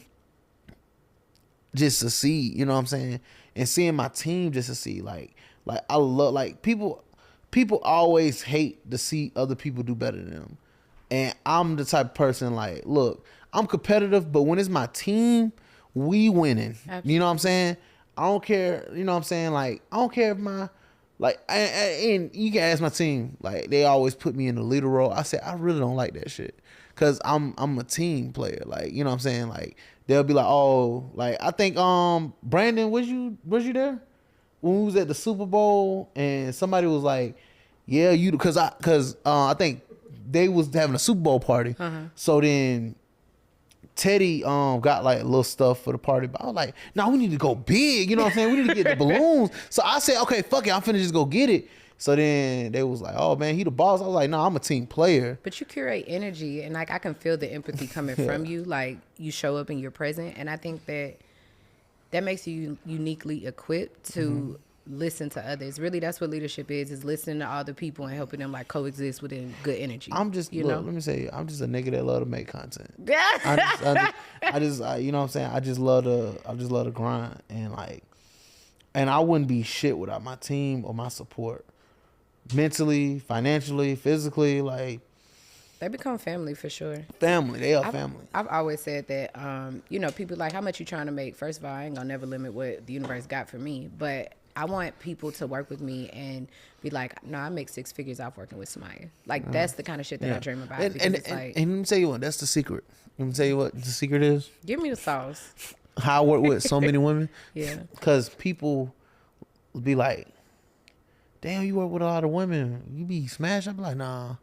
just succeed, you know what I'm saying? And seeing my team just succeed. Like I love, like, people always hate to see other people do better than them. And I'm the type of person, like, look, I'm competitive, but when it's my team, we winning. Absolutely. You know what I'm saying? I don't care, you know what I'm saying? Like, I don't care if my, like, and you can ask my team, like, they always put me in the leader role. I said, I really don't like that shit. Cause I'm a team player. Like, you know what I'm saying? Like, they'll be like, oh, like, I think, Brandon, was you there? When we was at the Super Bowl and somebody was like, yeah, you, cause I think they was having a Super Bowl party. So then Teddy got like a little stuff for the party, but I was like, no, we need to go big, you know what I'm saying? We need to get the balloons. So I said, okay, fuck it, I'm finna just go get it. So then they was like, oh man, he the boss. I was like, no, I'm a team player. But you curate energy, and like I can feel the empathy coming from you. Like, you show up and you're present, and I think that makes you uniquely equipped to listen to others. Really, that's what leadership is listening to other people and helping them like coexist within good energy. I'm just, you look, know. let me say, I'm just a nigga that love to make content. Yeah. I just, you know what I'm saying? I just love to grind, and like, and I wouldn't be shit without my team or my support, mentally, financially, physically. Like, They become family for sure. family, they are family. I've always said that, you know, people like, how much you trying to make? First of all, I ain't gonna never limit what the universe got for me, but I want people to work with me and be like, no, I make 6 figures off working with Samaya. Like, that's the kind of shit that I dream about. And, Because and, it's and, like, and let me tell you what, that's the secret. Let me tell you what the secret is. give me the sauce. How I work with so many women. Yeah. Because people be like, damn, you work with a lot of women, you be smashed. I be like, nah.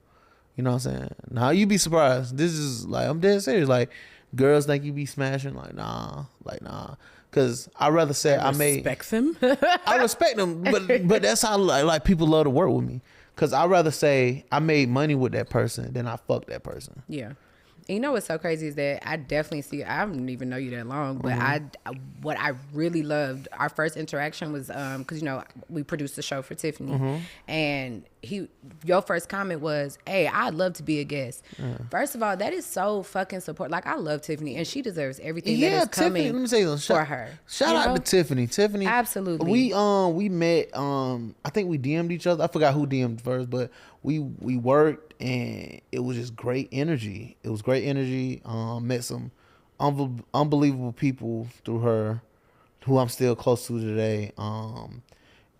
You know what I'm saying? Nah, you be surprised. This is like, I'm dead serious. Like, girls think you be smashing. Like, nah. Cause I rather say I made. Respect them. I respect them, but that's how like people love to work with me. Cause I rather say I made money with that person than I fucked that person. Yeah. And you know what's so crazy is that I definitely see, I don't even know you that long, but what I really loved, our first interaction was, cause you know, we produced the show for Tiffany, and your first comment was, hey, I'd love to be a guest. First of all, that is so fucking support. Like, I love Tiffany, and she deserves everything that is coming Tiffany, let me say something. for her. Shout out to Tiffany. Tiffany, Absolutely. We met. I think we DM'd each other. I forgot who DM'd first, but we worked, and it was just great energy. It was great energy. Met some unbelievable people through her, who I'm still close to today.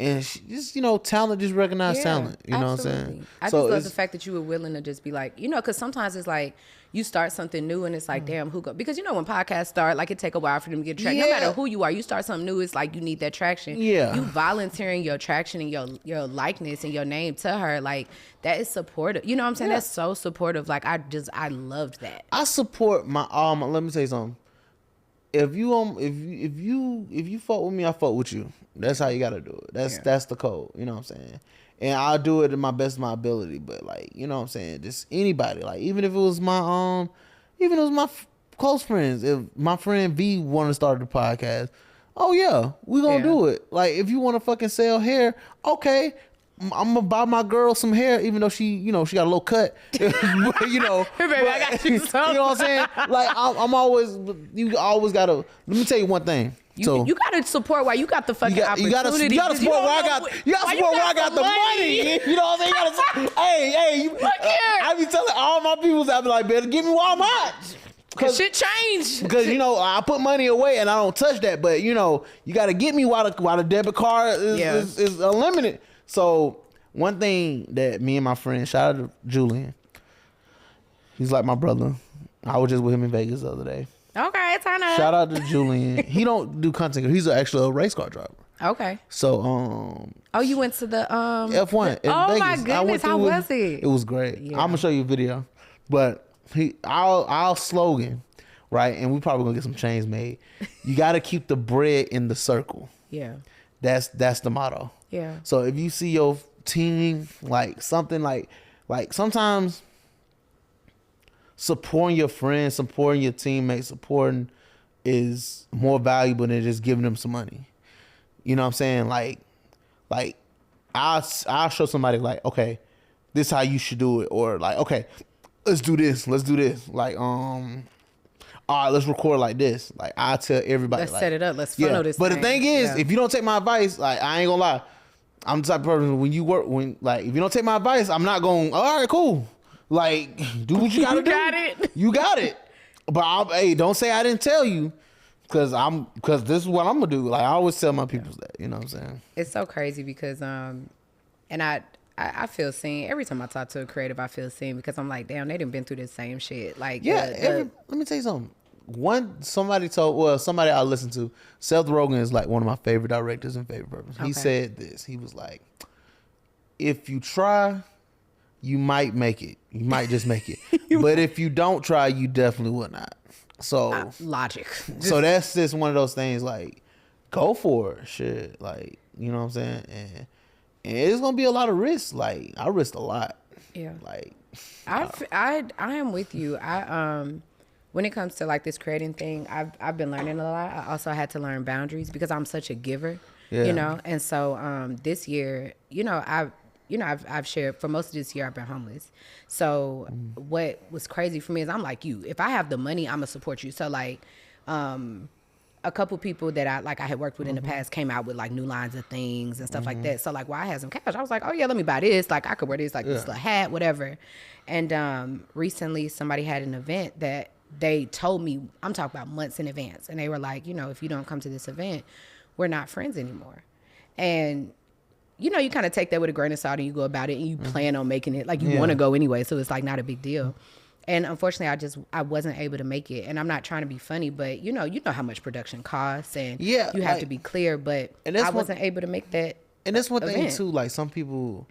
and she just, talent, just recognize talent. You know what I'm saying? I just love the fact that you were willing to just be like, because sometimes it's like you start something new and it's like, damn, because when podcasts start, like it take a while for them to get traction. No matter who you are, you start something new, it's like you need that traction. Yeah. You volunteering your traction and your likeness and your name to her, like that is supportive. You know what I'm saying? That's so supportive. Like I loved that. I support my let me say something. If you fuck with me, I fuck with you. That's how you gotta do it. That's the code. You know what I'm saying? And I'll do it in my best of my ability. But like, you know what I'm saying? Just anybody. Like even if it was my close friends. If my friend V wanted to start the podcast, oh yeah, we gonna do it. Like if you want to fucking sell hair, okay. I'm gonna buy my girl some hair, even though she got a little cut. Baby, I got you some. You know what I'm saying? Like I'm always, you always gotta. Let me tell you one thing. You gotta support why you got the fucking opportunity. You gotta support where I got. You gotta support where I got the money. You know what I'm saying? Hey, look here. I be telling all my people, I be like, better give me where I'm at. Cause shit changed. Because I put money away and I don't touch that. But you gotta get me while the debit card is unlimited. So one thing that me and my friend, shout out to Julian, he's like my brother. I was just with him in Vegas the other day. Okay, turn up. Shout out to Julian. He don't do content. He's actually a race car driver. Okay. So you went to the F1 in oh Vegas. my goodness, how was it? It was great. Yeah. I'm gonna show you a video. But our slogan, right? And we probably gonna get some chains made. You gotta keep the bread in the circle. Yeah. That's the motto. Yeah. So if you see your team like something like sometimes supporting your friends, supporting your teammates, supporting is more valuable than just giving them some money. You know what I'm saying? Like I'll show somebody like, okay, this is how you should do it, or like, okay, let's do this. Like all right, let's record like this. Like I tell everybody, let's set it up. Let's funnel this. But the thing is, if you don't take my advice, like I ain't gonna lie, I'm the type of person if you don't take my advice, I'm not going. All right, cool. Like do what you gotta do. You got it. But don't say I didn't tell you, because this is what I'm gonna do. Like I always tell my people that. You know what I'm saying? It's so crazy because and I feel seen every time I talk to a creative. I feel seen because I'm like, damn, they done been through the same shit. Like let me tell you something. Somebody I listened to, Seth Rogen is like one of my favorite directors and favorite persons. He said this. He was like, if you try, you might make it. You might just make it. But if you don't try, you definitely will not. So logic. So that's just one of those things. Like, go for it. Shit. Like, you know what I'm saying? And it's gonna be a lot of risks. Like, I risked a lot. Yeah. Like, I am with you. When it comes to like this creating thing, I've been learning a lot. I also had to learn boundaries because I'm such a giver, and so this year, I've shared for most of this year I've been homeless. So what was crazy for me is I'm like you. If I have the money, I'm gonna support you. So like, a couple people that I had worked with in the past came out with like new lines of things and stuff like that. So like while I had some cash, I was like, oh yeah, let me buy this. Like I could wear this, like this little hat, whatever. And recently somebody had an event that they told me, I'm talking about months in advance, and they were like, if you don't come to this event, we're not friends anymore. And you kind of take that with a grain of salt and you go about it and you plan on making it like you want to go anyway, so it's like not a big deal. And unfortunately I wasn't able to make it. And I'm not trying to be funny, but you know how much production costs, and you have to be clear, but I wasn't able to make that. And that's one thing event. too, like some people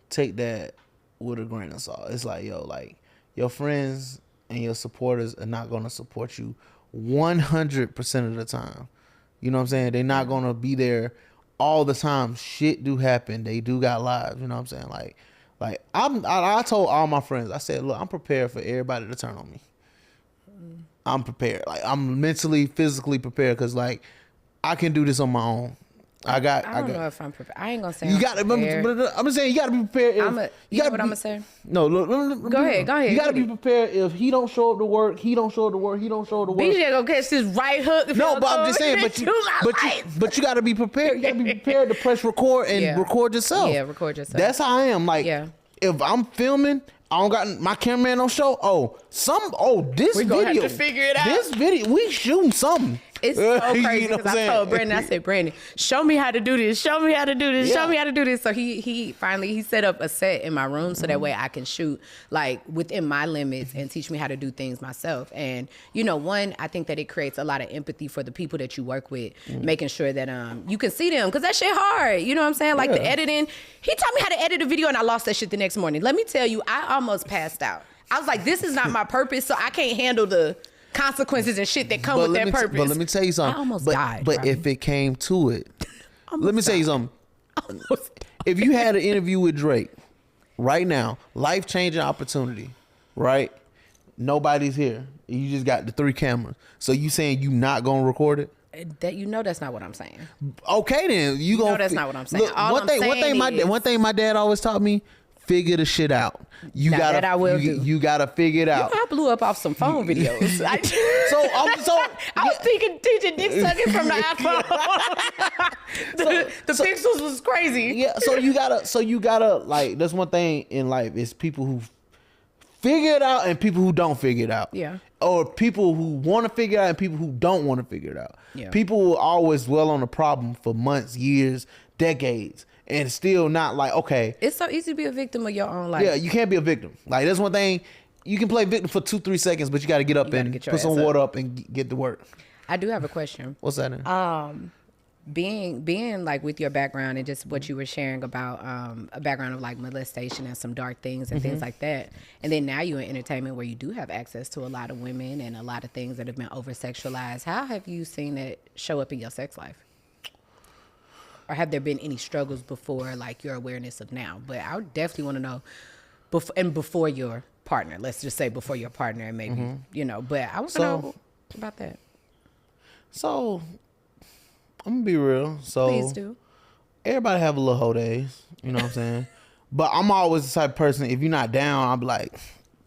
take that with a grain of salt. It's like, like your friends and your supporters are not going to support you 100% of the time. You know what I'm saying? They're not going to be there all the time. Shit do happen. They do got lives. You know what I'm saying? Like I told all my friends, I said, look, I'm prepared for everybody to turn on me. I'm prepared. Like I'm mentally, physically prepared, because like I can do this on my own. I don't know if I'm prepared. I ain't gonna say you got. I'm saying you got to be prepared. You know what I'm gonna say? No, look. Go ahead. You got to be prepared if he don't show up to work. He don't show up to work. BJ gonna catch this right hook. No, but I'm just saying. But you got to be prepared. You got to be prepared to press record and record yourself. Yeah, record yourself. That's how I am. Like, if I'm filming, I don't got my cameraman on show. This we video. Gonna have to figure it out. This video, we shooting something. It's so crazy You know because what I'm I saying? told Brandon, I said, Brandon, show me how to do this. Show me how to do this. Yeah. Show me how to do this. So he finally set up a set in my room so that way I can shoot like within my limits and teach me how to do things myself. And you know, one, I think that it creates a lot of empathy for the people that you work with, making sure that you can see them because that shit hard. You know what I'm saying? Like the editing. He taught me how to edit a video and I lost that shit the next morning. Let me tell you, I almost passed out. I was like, this is not my purpose, so I can't handle the consequences and shit that come with that purpose. But let me tell you something. I almost but, died. But Robbie. if it came to it, let me tell you something. Almost died. If you had an interview with Drake right now, life-changing opportunity, right? Nobody's here. You just got the 3 cameras. So you saying you not gonna record it? That you know that's not what I'm saying. Okay, then you gonna. know that's not what I'm saying. Look, All I'm saying one thing my dad always taught me: figure the shit out. You Now, gotta. that I will you, do. you gotta figure it out. I blew up off some phone videos. I was teaching dick sucking from the iPhone. the pixels was crazy. Yeah, so you gotta like, that's one thing in life is people who figure it out and people who don't figure it out. Yeah. Or people who want to figure it out and people who don't want to figure it out. Yeah. People will always dwell on a problem for months, years, decades, and still not like, okay. It's so easy to be a victim of your own life. Yeah, you can't be a victim. Like, that's one thing. You can play victim for 2-3 seconds, but you got to get up and get your put some ass up. water up and get to work. I do have a question. What's that? Being like with your background and just what you were sharing about a background of like molestation and some dark things and things like that, and then now you're in entertainment where you do have access to a lot of women and a lot of things that have been over sexualized. How have you seen it show up in your sex life, or have there been any struggles before like your awareness of now? But I would definitely want to know before your partner, let's just say before your partner, and maybe you know, but I want to know about that. So, I'm going to be real. So, Please do. Everybody have a little hoe days. You know what I'm saying? But I'm always the type of person, if you're not down, I'll be like,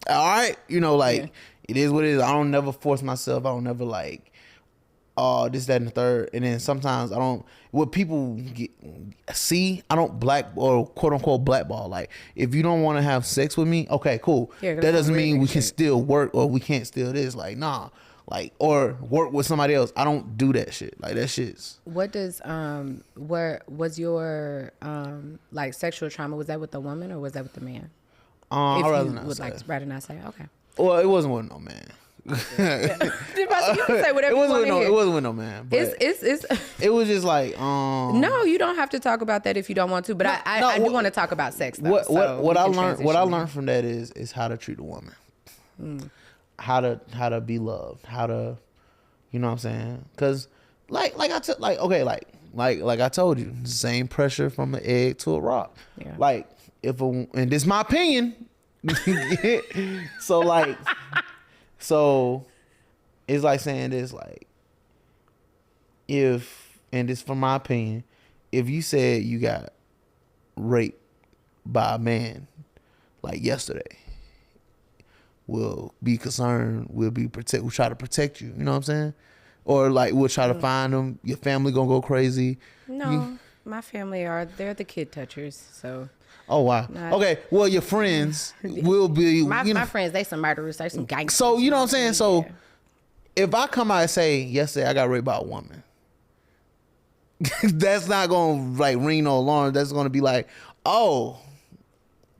all right. You know, like, it is what it is. I don't never force myself. I don't never like, this, that, and the third. And then sometimes I don't, what people I don't black or quote unquote blackball. Like, if you don't want to have sex with me, okay, cool. Yeah, 'cause that doesn't weird mean we nigga can shit. still work or we can't still this. Like, nah. Like, or work with somebody else. I don't do that shit. Like, that shit's. What does where was your like sexual trauma? Was that with the woman or was that with the man? I'd If rather you not would say. like rather not say. Okay. Well, it wasn't with no man. You can say whatever It you wasn't want with to no. hear. It wasn't with no man. But It's it was just like no, you don't have to talk about that if you don't want to. But I do want to talk about sex. Though, what so what we I can learned what I transition. learned from that is how to treat a woman. How to be loved. How to, you know what I'm saying? Because like I told you, same pressure from an egg to a rock. Yeah. Like and this is my opinion. So it's like saying this, like, and this from my opinion, if you said you got raped by a man like yesterday, we'll be concerned, we'll try to protect you, you know what I'm saying? Or like we'll try to find them, your family gonna go crazy. No, my family they're the kid touchers, so. Oh wow. Okay, well your friends will be My friends, they some murderers, they some gangsters. So you know what I'm saying? So Yeah. if I come out and say, yesterday I got raped by a woman, that's not gonna like ring no alarm. That's gonna be like, oh.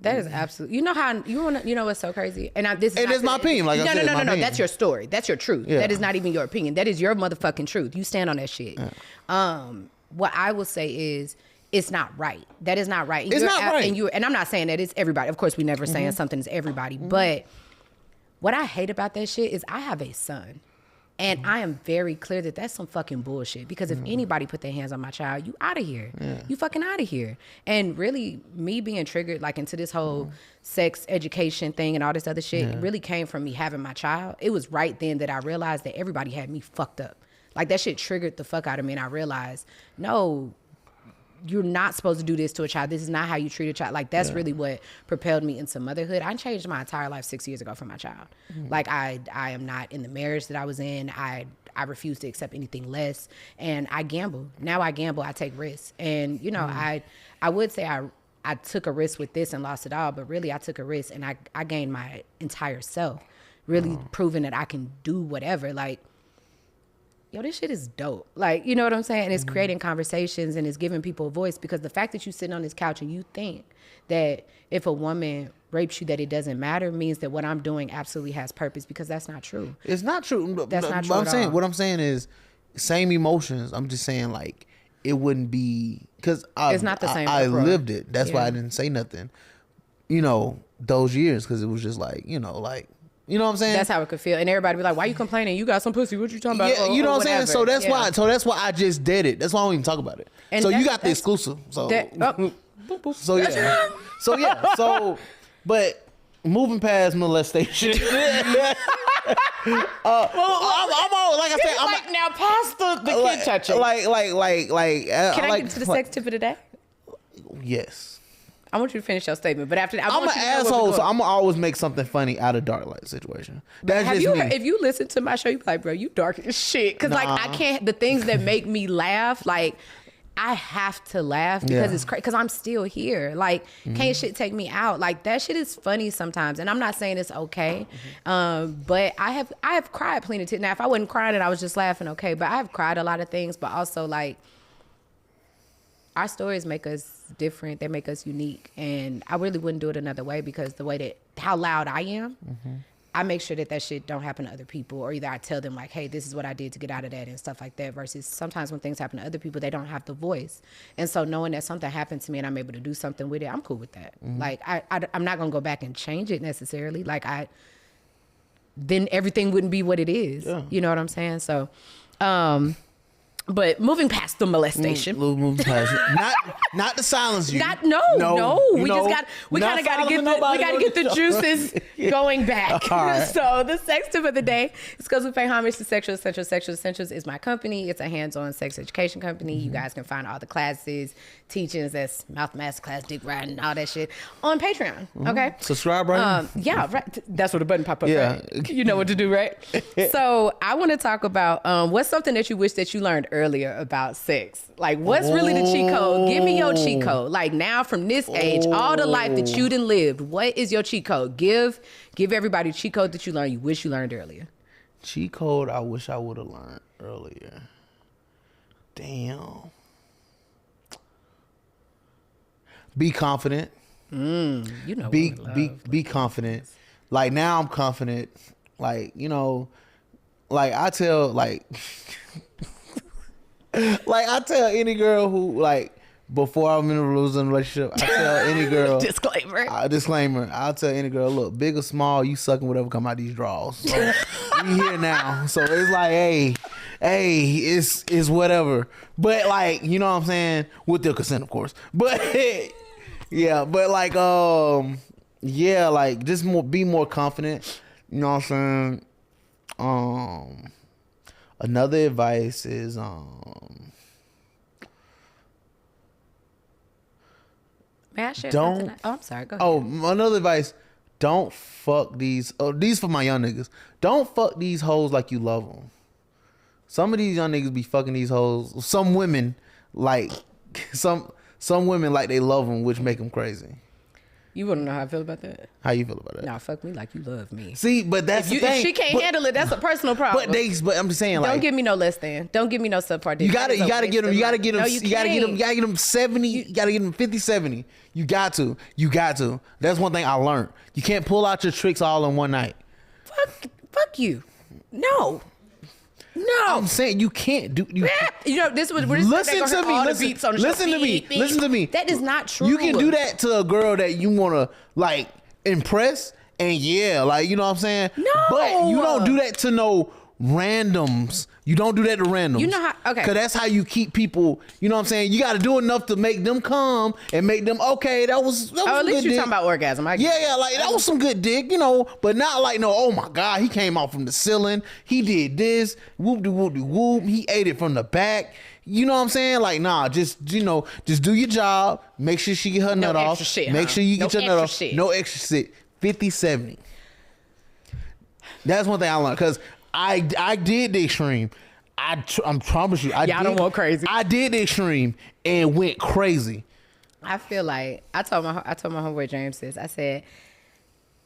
That is absolutely. You know how you know what's so crazy, and this is And not it's my opinion, like I said, it's my opinion. That's your story. That's your truth. Yeah. That is not even your opinion. That is your motherfucking truth. You stand on that shit. Yeah. What I will say is, it's not right. That is not right. It's not right. And I'm not saying that it's everybody. Of course, we never saying something is everybody. But what I hate about that shit is I have a son. And I am very clear that that's some fucking bullshit. Because if anybody put their hands on my child, you out of here. Yeah. You fucking out of here. And really, me being triggered like into this whole sex education thing and all this other shit really came from me having my child. It was right then that I realized that everybody had me fucked up. Like that shit triggered the fuck out of me. And I realized, no, you're not supposed to do this to a child. This is not how you treat a child. Like that's really what propelled me into motherhood. I changed my entire life 6 years ago for my child. Like I am not in the marriage that I was in. I refuse to accept anything less. And I gamble. Now I gamble. I take risks. And you know, I would say I took a risk with this and lost it all, but really I took a risk and I gained my entire self. Really proving that I can do whatever. Like yo, this shit is dope. Like, you know what I'm saying? And it's creating conversations and it's giving people a voice, because the fact that you sitting on this couch and you think that if a woman rapes you that it doesn't matter means that what I'm doing absolutely has purpose, because that's not true. It's not true. That's not true at all. What I'm saying is same emotions. I'm just saying like it wouldn't be, because It's not the same I approach. lived it. That's why Yeah. I didn't say nothing. You know, those years, because it was just like, you know what I'm saying? That's how it could feel. And everybody be like, why you complaining? You got some pussy. What you talking about? Yeah, you know what I'm saying? So that's whatever. why I just did it. That's why I don't even talk about it. And So you that- got the that's- exclusive. So Boop, boop. So yeah. But moving past molestation. I'm all, like I said, I'm like, now pass the kid touching. Can I get to the sex tip of the day? Yes. I want you to finish your statement, but after that, I'm an asshole, so I'm gonna always make something funny out of dark light situation. That's Have just you me. heard, if you listen to my show, you be like, bro, you dark as shit. Because like I can't, the things that make me laugh, like I have to laugh because Yeah. it's crazy. Because I'm still here. Like, can't shit take me out? Like that shit is funny sometimes, and I'm not saying it's okay. But I have cried plenty of times. Now, if I wasn't crying and I was just laughing, okay. But I have cried a lot of things. But also like our stories make us different. They make us unique, and I really wouldn't do it another way, because the way that how loud I am. I make sure that shit don't happen to other people, or either I tell them like, hey, this is what I did to get out of that and stuff like that, versus sometimes when things happen to other people, they don't have the voice. And so knowing that something happened to me and I'm able to do something with it, I'm cool with that. Like I'm not gonna go back and change it necessarily. Like then everything wouldn't be what it is. Yeah. You know what I'm saying? So, but moving past the molestation. Moving past it. Not to silence you. No. We know, just got we not kind of got to silencing get nobody we got to on get the the show. juices going back. All right. So the sex tip of the day is because we pay homage to Sexual Essentials. Sexual Essentials is my company. It's a hands-on sex education company. You guys can find all the classes, teachings, that's mouth master class, dick riding, all that shit on Patreon. Okay. Subscribe right Yeah, right. That's where the button pop up. Yeah. Right? You know what to do, right? So I want to talk about what's something that you wish that you learned earlier about sex. Like, what's really the cheat code? Give me your cheat code. Like now, from this age, all the life that you done lived, what is your cheat code? Give everybody cheat code that you learned. You wish you learned earlier. Cheat code I wish I would have learned earlier. Damn. Be confident. You know, Be confident. Like now I'm confident. Like, you know, like I tell like like I tell any girl who like before I'm in a losing relationship, I tell any girl disclaimer. I'll tell any girl, look, big or small, you sucking whatever come out these drawers. So we here now. So it's like, hey, it's whatever. But like, you know what I'm saying? With their consent, of course. But yeah, but like yeah, like just be more confident. You know what I'm saying? Another advice is May I share don't- something? Oh, I'm sorry. Go ahead. another advice, don't fuck these these for my young niggas. Don't fuck these hoes like you love them. Some of these young niggas be fucking these hoes. Some women like some women like they love them, which make them crazy. You wouldn't know how I feel about that. How you feel about that? Nah, fuck me like you love me. See, but that's the thing. If she can't handle it, that's a personal problem. But I'm just saying, like, Don't give me no less than. Don't give me no subpart. you gotta get them. You gotta get them. No, you gotta get them 70. You gotta get them 50, 70. You got to. That's one thing I learned. You can't pull out your tricks all in one night. Fuck you. No. I'm saying you can't do. You know, this was Listen to me. Listen to me. That is not true. You can do that to a girl that you wanna like impress, and yeah, like you know what I'm saying. No. But you don't do that to no randoms. You don't do that to randoms. You know how? Okay. Cause that's how you keep people. You know what I'm saying. You got to do enough to make them come and make them okay. That was at least you're talking about orgasm. Like that was some good dick, you know, but not like no. Oh my God, he came out from the ceiling. He did this. Whoop de whoop de whoop. He ate it from the back. You know what I'm saying? Like nah, just do your job. Make sure she get her nut off. Shit, Make sure you get your nut off. Shit. No extra shit. 50-70. That's one thing I learned because I did the extreme. I promise you. Don't want crazy. I did the extreme and went crazy. I feel like I told my homeboy James this. I said,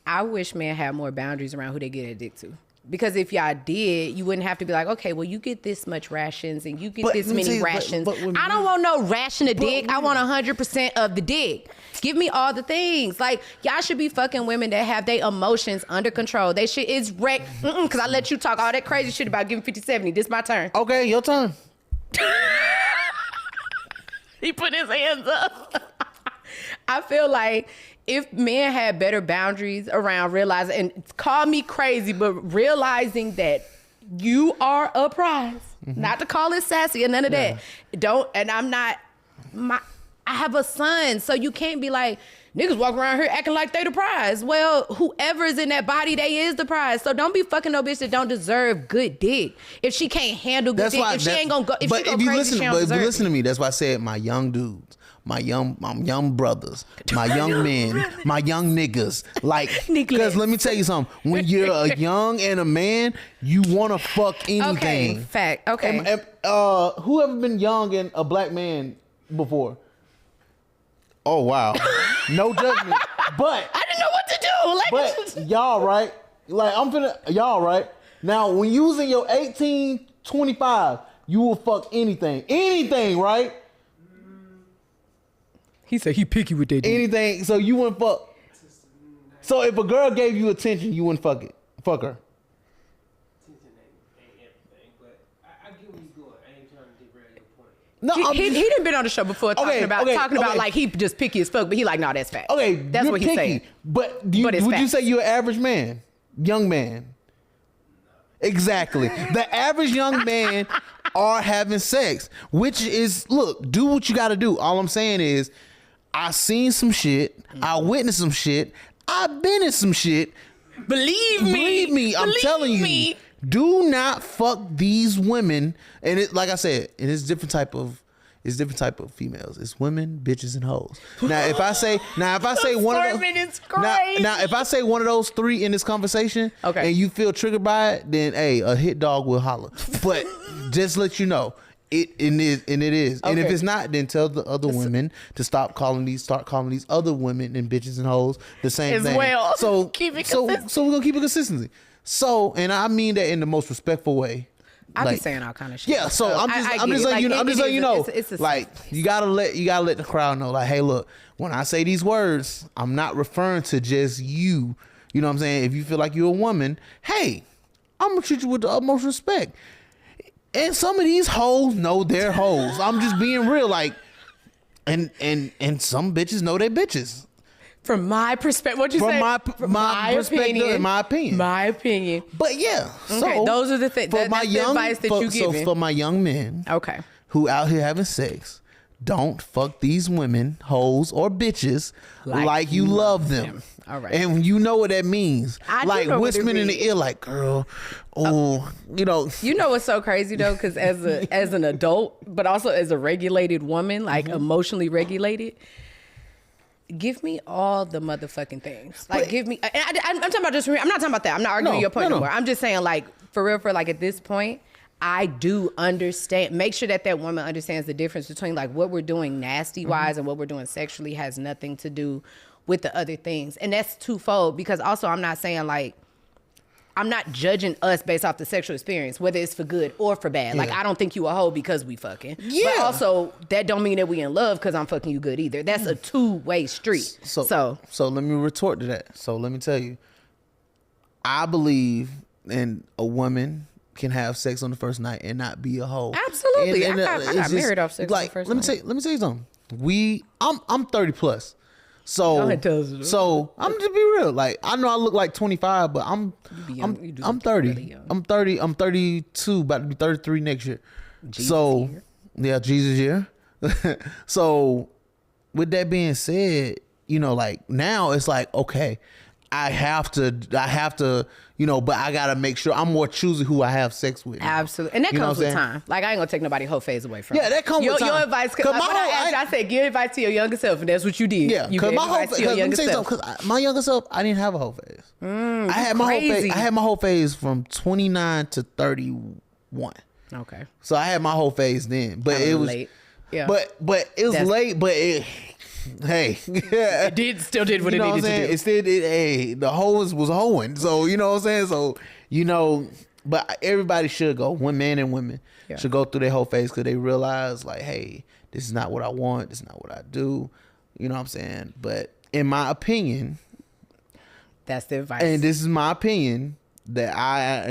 I wish men had more boundaries around who they get a dick to. Because if y'all did, you wouldn't have to be like, okay, well, you get this much rations and you get this many rations. I don't want no ration of dick. I want 100% of the dick. Give me all the things. Like, y'all should be fucking women that have their emotions under control. They shit is wrecked. Because I let you talk all that crazy shit about giving 50-70. This my turn. Okay, your turn. He put his hands up. I feel like if men had better boundaries around realizing, and call me crazy, but realizing that you are a prize, not to call it sassy or none of that. And I'm not, I have a son, so you can't be like, niggas walk around here acting like they the prize. Well, whoever is in that body, they is the prize. So don't be fucking no bitch that don't deserve good dick. If she can't handle good dick, if she ain't gonna go, if she go crazy, she don't deserve it. But listen to me, that's why I said my young dudes. My young brothers, my young men, my young niggas. Like, because let me tell you something. When you're a young and a man, you want to fuck anything. Okay, fact. Okay. Who ever been young and a black man before? Oh, wow. No judgment. But I didn't know what to do. But y'all, right? Like, y'all, right? Now, when you was in your 18, 25, you will fuck anything. Anything, right? He said he picky with that dick. Anything, so you wouldn't fuck. So if a girl gave you attention, you wouldn't fuck her. Attention ain't everything, but I get where you going. I ain't trying to derail your point. No, he done been on the show before talking about like he just picky as fuck, but he like, no, that's fact. Okay, that's what he's saying. But would you say you're an average man, young man? Exactly. The average young man are having sex, which is, look, do what you got to do. All I'm saying is, I seen some shit. I witnessed some shit. I've been in some shit. Believe me. I'm telling you. Do not fuck these women. And it, like I said, it is different type of females. It's women, bitches, and hoes. Now if I say one of those, now if I say one of those three in this conversation, okay, and you feel triggered by it, then hey, a hit dog will holler. But just let you know. It is. Okay. And if it's not, then tell the other women to start calling these other women and bitches and hoes the same thing. Well. So so we're gonna keep it consistency. So, and I mean that in the most respectful way. I be saying all kind of shit. Yeah, so I'm just letting you know. Like, you gotta let the crowd know. Like, hey, look, when I say these words, I'm not referring to just you. You know what I'm saying? If you feel like you're a woman, hey, I'm gonna treat you with the utmost respect. And some of these hoes know they're hoes. I'm just being real, like, and some bitches know they're bitches. From my perspective, what'd you say? From my perspective, in my opinion. My opinion. But yeah, okay, those are the things. That's the advice that you give. So for my young men, okay, who out here having sex, don't fuck these women, hoes or bitches, like you love them. All right. And you know what that means. Like whispering in the ear, like, girl, you know. You know what's so crazy though? Because as an adult, but also as a regulated woman, like emotionally regulated, give me all the motherfucking things. Like, give me. I'm talking about just. I'm not talking about that. I'm not arguing your point anymore. I'm just saying, like, for real, like at this point, I do understand. Make sure that woman understands the difference between like what we're doing nasty wise and what we're doing sexually has nothing to do with the other things. And that's twofold, because also I'm not saying like, I'm not judging us based off the sexual experience, whether it's for good or for bad. Yeah. Like, I don't think you a hoe because we fucking. Yeah. But also, that don't mean that we in love because I'm fucking you good either. That's a two-way street. So let me retort to that. So let me tell you, I believe in a woman can have sex on the first night and not be a hoe. Absolutely. I got married off sex on the first night. Let me tell you something. I'm 30 plus. So I'm just be real. Like, I know I look like 25, but I'm 30. Really I'm 30. I'm 32, about to be 33 next year. Jesus year. So with that being said, you know, like now it's like, okay, I have to, you know, but I gotta make sure I'm more choosy who I have sex with. Absolutely, and that comes with time. Like, I ain't gonna take nobody whole phase away from. Yeah, that comes with time. Your advice, because I said give advice to your younger self, and that's what you did. Yeah, because my whole phase, my younger self, I didn't have a whole phase. I had my whole phase from 29 to 31. Okay, so I had my whole phase then, but it was late. Yeah, but it was late, but it. Hey, it still did what it needed to do. It still did. Hey, the hoes was hoeing. So, you know what I'm saying? So but everybody should go. Men and women Yeah. should go through their whole phase because they realize like, hey, this is not what I want. This is not what I do. You know what I'm saying? But in my opinion, That's the advice. and this is my opinion that I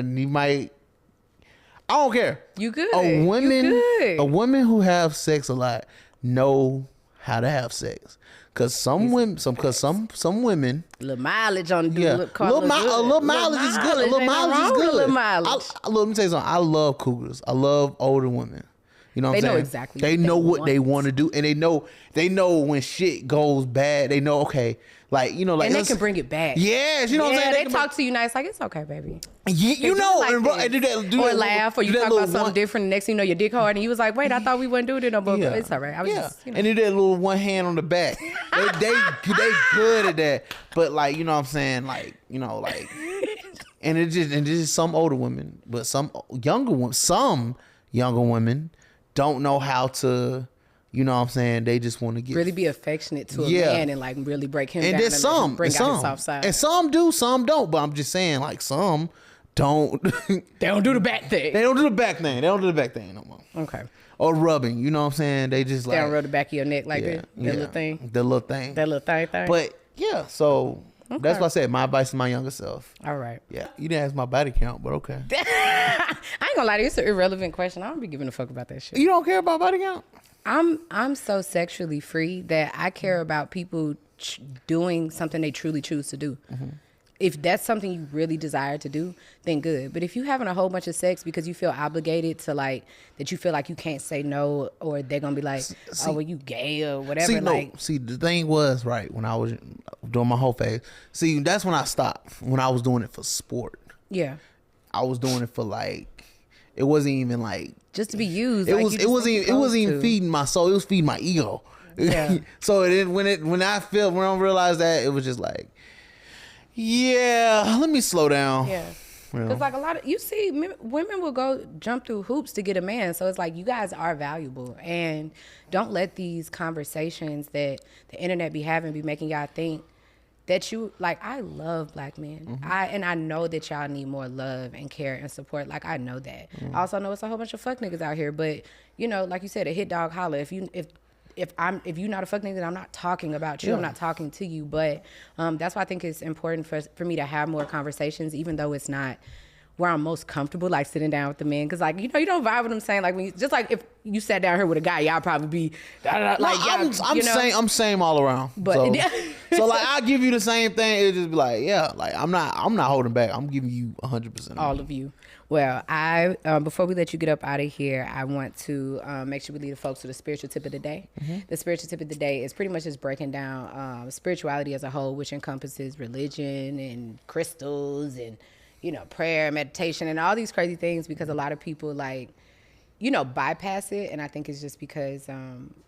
don't care. You good. A woman, You good. a woman who have sex a lot know how to have sex. Cause some women, some women, A little mileage on the yeah, little car. a little mileage is good. A little mileage is good. Little mileage. Let me tell you something. I love cougars. I love older women. You know what I'm They know saying? exactly They what know they what they want. want to do, and they know when shit goes bad. They know, okay, like And they let's- can bring it back. Yes, you know what I'm Yeah, saying. they talk to you nice, like it's okay, baby. You do know, like and, this. and do Or that laugh, or you do that talk about little something different. Next thing you know, your dick hard, and you was like, "Wait, I thought we wouldn't do it no more." But it's all right. I was just, and do that little one hand on the back. they good at that. But like, you know what I'm saying, like, and it's just some older women, but some younger women don't know how to. You know what I'm saying? They just want to get really be affectionate to a Yeah. man and like really break him and down there's and let him some, bring and out some, his soft side. and some do, some don't. But I'm just saying, like, some don't. They don't do the back thing. They don't do the back thing. They don't do the back thing no more. Okay. Or rubbing. You know what I'm saying? They just They like don't rub the back of your neck like that. That little thing. The little thing. That little thing. But yeah, so that's what I said. My advice to my younger self. All right. Yeah, you didn't ask my body count, but okay. I ain't gonna lie to you. It's an irrelevant question. I don't be giving a fuck about that shit. You don't care about body count? I'm so sexually free that I care about people doing something they truly choose to do. Mm-hmm. If that's something you really desire to do, then good. But if you having a whole bunch of sex because you feel obligated to like that, you feel like you can't say no, or they're gonna be like, "Oh, well, you gay or whatever." See, the thing was right when I was doing my whole phase. See, that's when I stopped. When I was doing it for sport, yeah, I was doing it for like, it wasn't even like. just to be used. It like was. you It just wasn't. think It you're wasn't even supposed to. feeding my soul. It was feeding my ego. Yeah. So when I realized that, it was just like, yeah, let me slow down. Yeah. You know? Because like a lot of, you see, women will go jump through hoops to get a man. So it's like, you guys are valuable, and don't let these conversations that the internet be having be making y'all think that you, like, I love black men. I know that y'all need more love and care and support. Like, I know that. I also know it's a whole bunch of fuck niggas out here, but you know, like you said, a hit dog holler. If you're not a fuck nigga, then I'm not talking about you. I'm not talking to you. But that's why I think it's important for me to have more conversations, even though it's not where I'm most comfortable, like sitting down with the men. Cause like, you know, you don't vibe with them saying like, when you, just like if you sat down here with a guy, y'all probably be like, I'm same all around. But- so like I give you the same thing. It just be like, yeah, like I'm not holding back. I'm giving you 100%. all of you. Well, I before we let you get up out of here, I want to make sure we lead the folks to the spiritual tip of the day. The spiritual tip of the day is pretty much just breaking down spirituality as a whole, which encompasses religion and crystals and, you know, prayer, meditation, and all these crazy things, because a lot of people like, you know, bypass it. And I think it's just because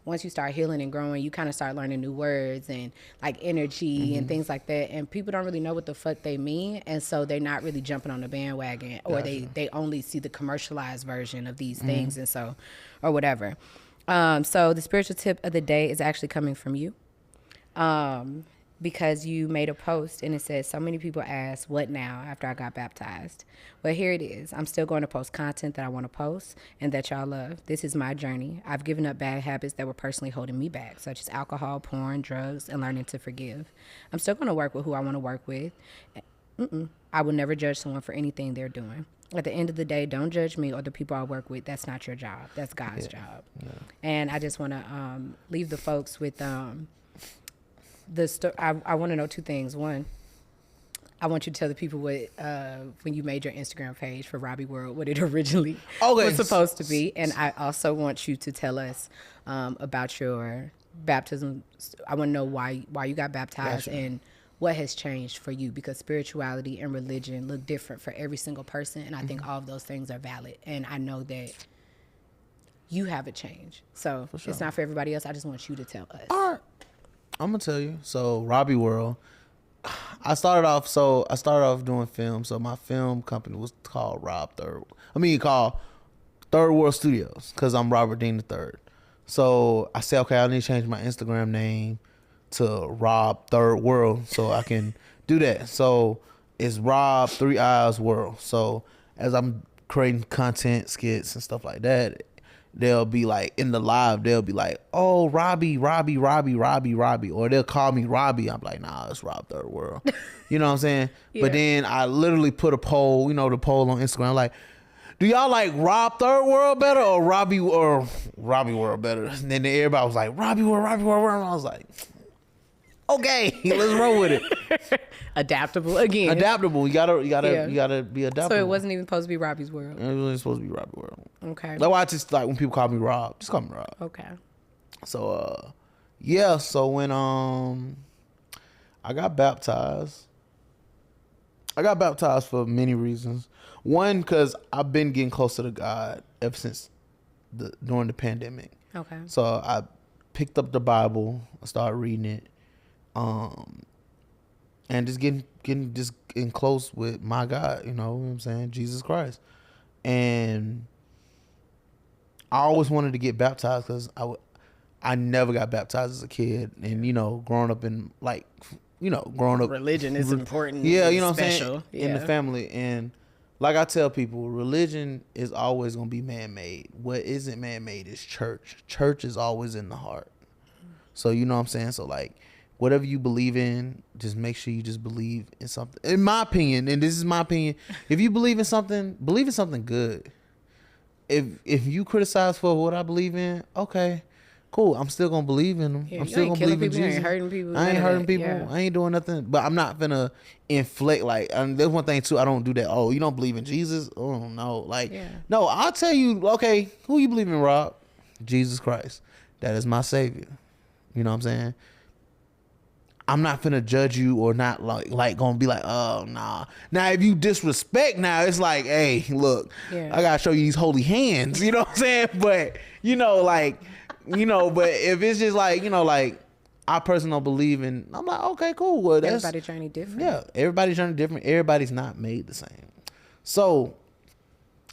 once you start healing and growing, you kind of start learning new words and like energy and things like that. And people don't really know what the fuck they mean. And so they're not really jumping on the bandwagon, or they only see the commercialized version of these things. And so, or whatever. So the spiritual tip of the day is actually coming from you. Because you made a post and it says, so many people ask, what now after I got baptized? Well, here it is. I'm still going to post content that I want to post and that y'all love. This is my journey. I've given up bad habits that were personally holding me back, such as alcohol, porn, drugs, and learning to forgive. I'm still going to work with who I want to work with. I will never judge someone for anything they're doing. At the end of the day, don't judge me or the people I work with. That's not your job. That's God's job. Yeah. And I just want to leave the folks with... I want to know two things. One, I want you to tell the people what when you made your Instagram page for RobiiiWorld, what it originally was supposed to be. And I also want you to tell us about your baptism. I want to know why you got baptized and what has changed for you, because spirituality and religion look different for every single person. And I think all of those things are valid. And I know that you have a change. So it's not for everybody else. I just want you to tell us. All right. I'm gonna tell you. So RobiiiWorld, I started off doing film. So my film company was called called Third World Studios, because I'm Robert Dean III. So I said, okay, I need to change my Instagram name to Rob Third World so I can do that. So it's Rob 3iWorld. So as I'm creating content, skits and stuff like that, they'll be like in the live, they'll be like, oh, Robbie, or they'll call me Robbie. I'm like, nah, it's Rob Third World. You know what I'm saying? Yeah. But then I literally put a poll, the poll on Instagram, like, do y'all like Rob Third World better or Robbie World better? And then everybody was like, Robbie World. And I was like, okay, let's roll with it. Adaptable again. Adaptable. You gotta be adaptable. So it wasn't even supposed to be Robbie's World. It wasn't supposed to be Robbie World. Okay. That's why I just like when people call me Rob, just call me Rob. Okay. So yeah. So when I got baptized for many reasons. One, because I've been getting closer to God ever since during the pandemic. Okay. So I picked up the Bible, I started reading it, and just getting close with my God. You know what I'm saying? Jesus Christ. And I always wanted to get baptized because I never got baptized as a kid, and growing up in growing up, religion is important. Yeah, you know special. what I'm saying? In the family. And like I tell people, religion is always going to be man-made. What isn't man-made is church. Church is always in the heart. So, you know what I'm saying? So, like, whatever you believe in, just make sure you just believe in something. In my opinion, and this is my opinion, if you believe in something good. If you criticize for what I believe in, okay, cool. I'm still gonna believe in them. Yeah, I'm still gonna believe in Jesus. You ain't hurting people. I ain't hurting people. Yeah. I ain't doing nothing. But I'm not finna inflate. Like, there's one thing too. I don't do that. Oh, you don't believe in Jesus? Oh no. Like, no. I'll tell you. Okay, who you believe in, Rob? Jesus Christ. That is my savior. You know what I'm saying? I'm not finna judge you or not like gonna be like, oh nah. Now if you disrespect, now it's like, hey, look, I gotta show you these holy hands. You know what I'm saying? But but if it's just like, like I personally don't believe in, I'm like, okay, cool. Well, that's everybody's journey different. Yeah, everybody's journey different. Everybody's not made the same. So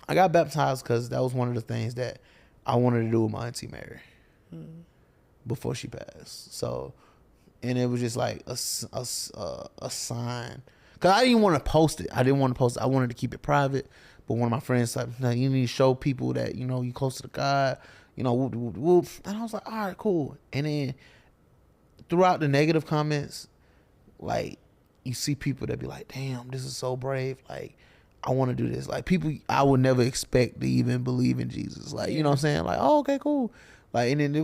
I got baptized because that was one of the things that I wanted to do with my Auntie Mary before she passed. So, and it was just like a sign. Because I didn't want to post it. I wanted to keep it private. But one of my friends like, no, you need to show people that, you close to God. Whoop, whoop, whoop. And I was like, all right, cool. And then throughout the negative comments, like, you see people that be like, damn, this is so brave. Like, I want to do this. Like, people I would never expect to even believe in Jesus. Like, you know what I'm saying? Like, oh, okay, cool. Like, and then they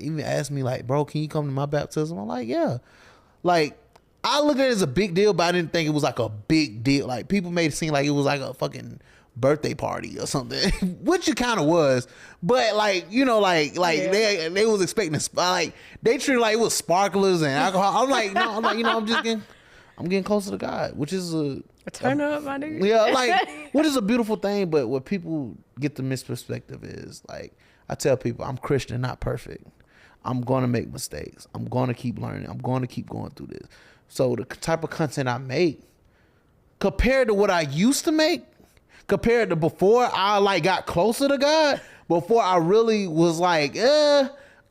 even asked me, like, bro, can you come to my baptism? I'm like, yeah. Like, I look at it as a big deal, but I didn't think it was like a big deal. Like, people made it seem like it was like a fucking birthday party or something, which it kind of was. But like, they was expecting like they treated like it was sparklers and alcohol. I'm like, no, I'm getting closer to God, which is a turn up, my nigga. Yeah, like, which is a beautiful thing. But what people get the misperspective is, like, I tell people, I'm Christian, not perfect. I'm going to make mistakes. I'm going to keep learning. I'm going to keep going through this. So the type of content I make, compared to what I used to make, compared to before I like got closer to God, before I really was like,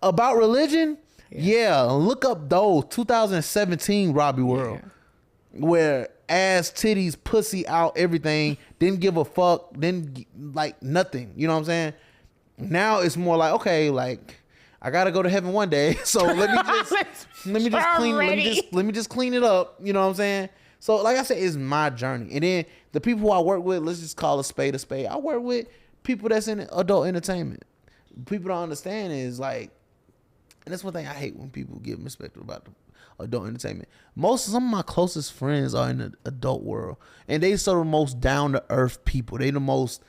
about religion, look up those 2017 RobiiiWorld, where ass, titties, pussy out, everything, didn't give a fuck, didn't like nothing. You know what I'm saying? Now it's more like, okay, like, I gotta go to heaven one day, so let me just clean it up. You know what I'm saying? So, like I said, it's my journey. And then the people who I work with, let's just call a spade a spade. I work with people that's in adult entertainment. People don't understand is like, and that's one thing I hate when people give perspective about the adult entertainment. Some of my closest friends are in the adult world, and they sort of most down to earth people. They the most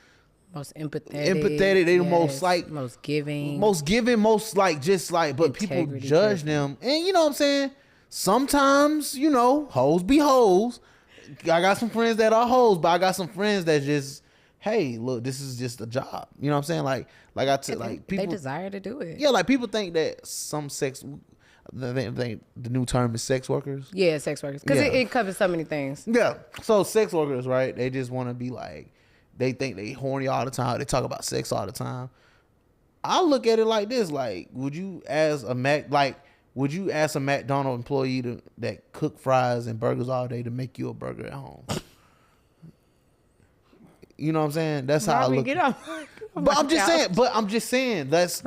empathetic. They the most like most giving, most like just like. But people judge them, and you know what I'm saying. Sometimes, hoes be hoes. I got some friends that are hoes, but I got some friends that just, hey, look, this is just a job. You know what I'm saying? Like people, they desire to do it. Yeah, like people think that some sex, they think the new term is sex workers. Yeah, sex workers, because it covers so many things. Yeah, so sex workers, right? They just want to be like, they think they horny all the time. They talk about sex all the time. I look at it like this: like, would you, as a would you ask a McDonald's employee that cook fries and burgers all day to make you a burger at home? You know what I'm saying? That's how I look. But I'm just saying. That's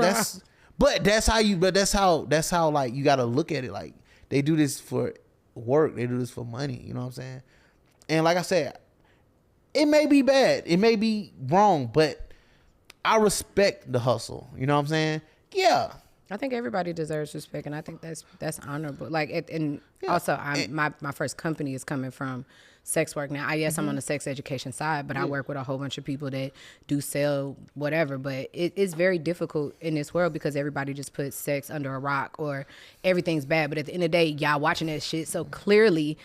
how like you got to look at it. Like they do this for work. They do this for money. You know what I'm saying? And like I said, it may be bad. It may be wrong, but I respect the hustle. You know what I'm saying? Yeah. I think everybody deserves respect, and I think that's honorable. Like, also, my first company is coming from sex work. Now, I'm on the sex education side, but I work with a whole bunch of people that do sell whatever. But it's very difficult in this world because everybody just puts sex under a rock or everything's bad. But at the end of the day, y'all watching that shit, so clearly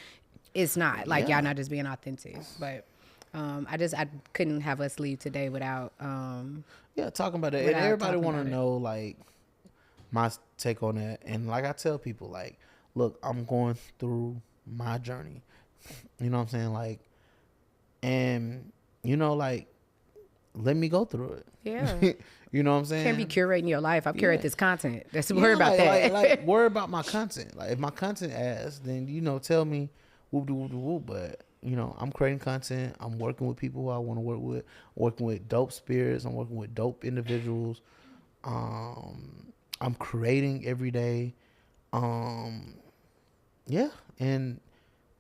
it's not. Like, y'all not just being authentic. But I couldn't have us leave today without talking about that. And everybody want to know, like, my take on that. And like I tell people, like, look, I'm going through my journey. You know what I'm saying? Like, and you know, like, let me go through it. Yeah. You know what I'm saying? Can't be curating your life. I curate this content. Let's worry about that. Like, worry about my content. Like, if my content ass, then, you know, tell me whoop de whoop de whoop. But, you know, I'm creating content. I'm working with people who I want to work with. I'm working with dope spirits. I'm working with dope individuals. I'm creating every day. Yeah. And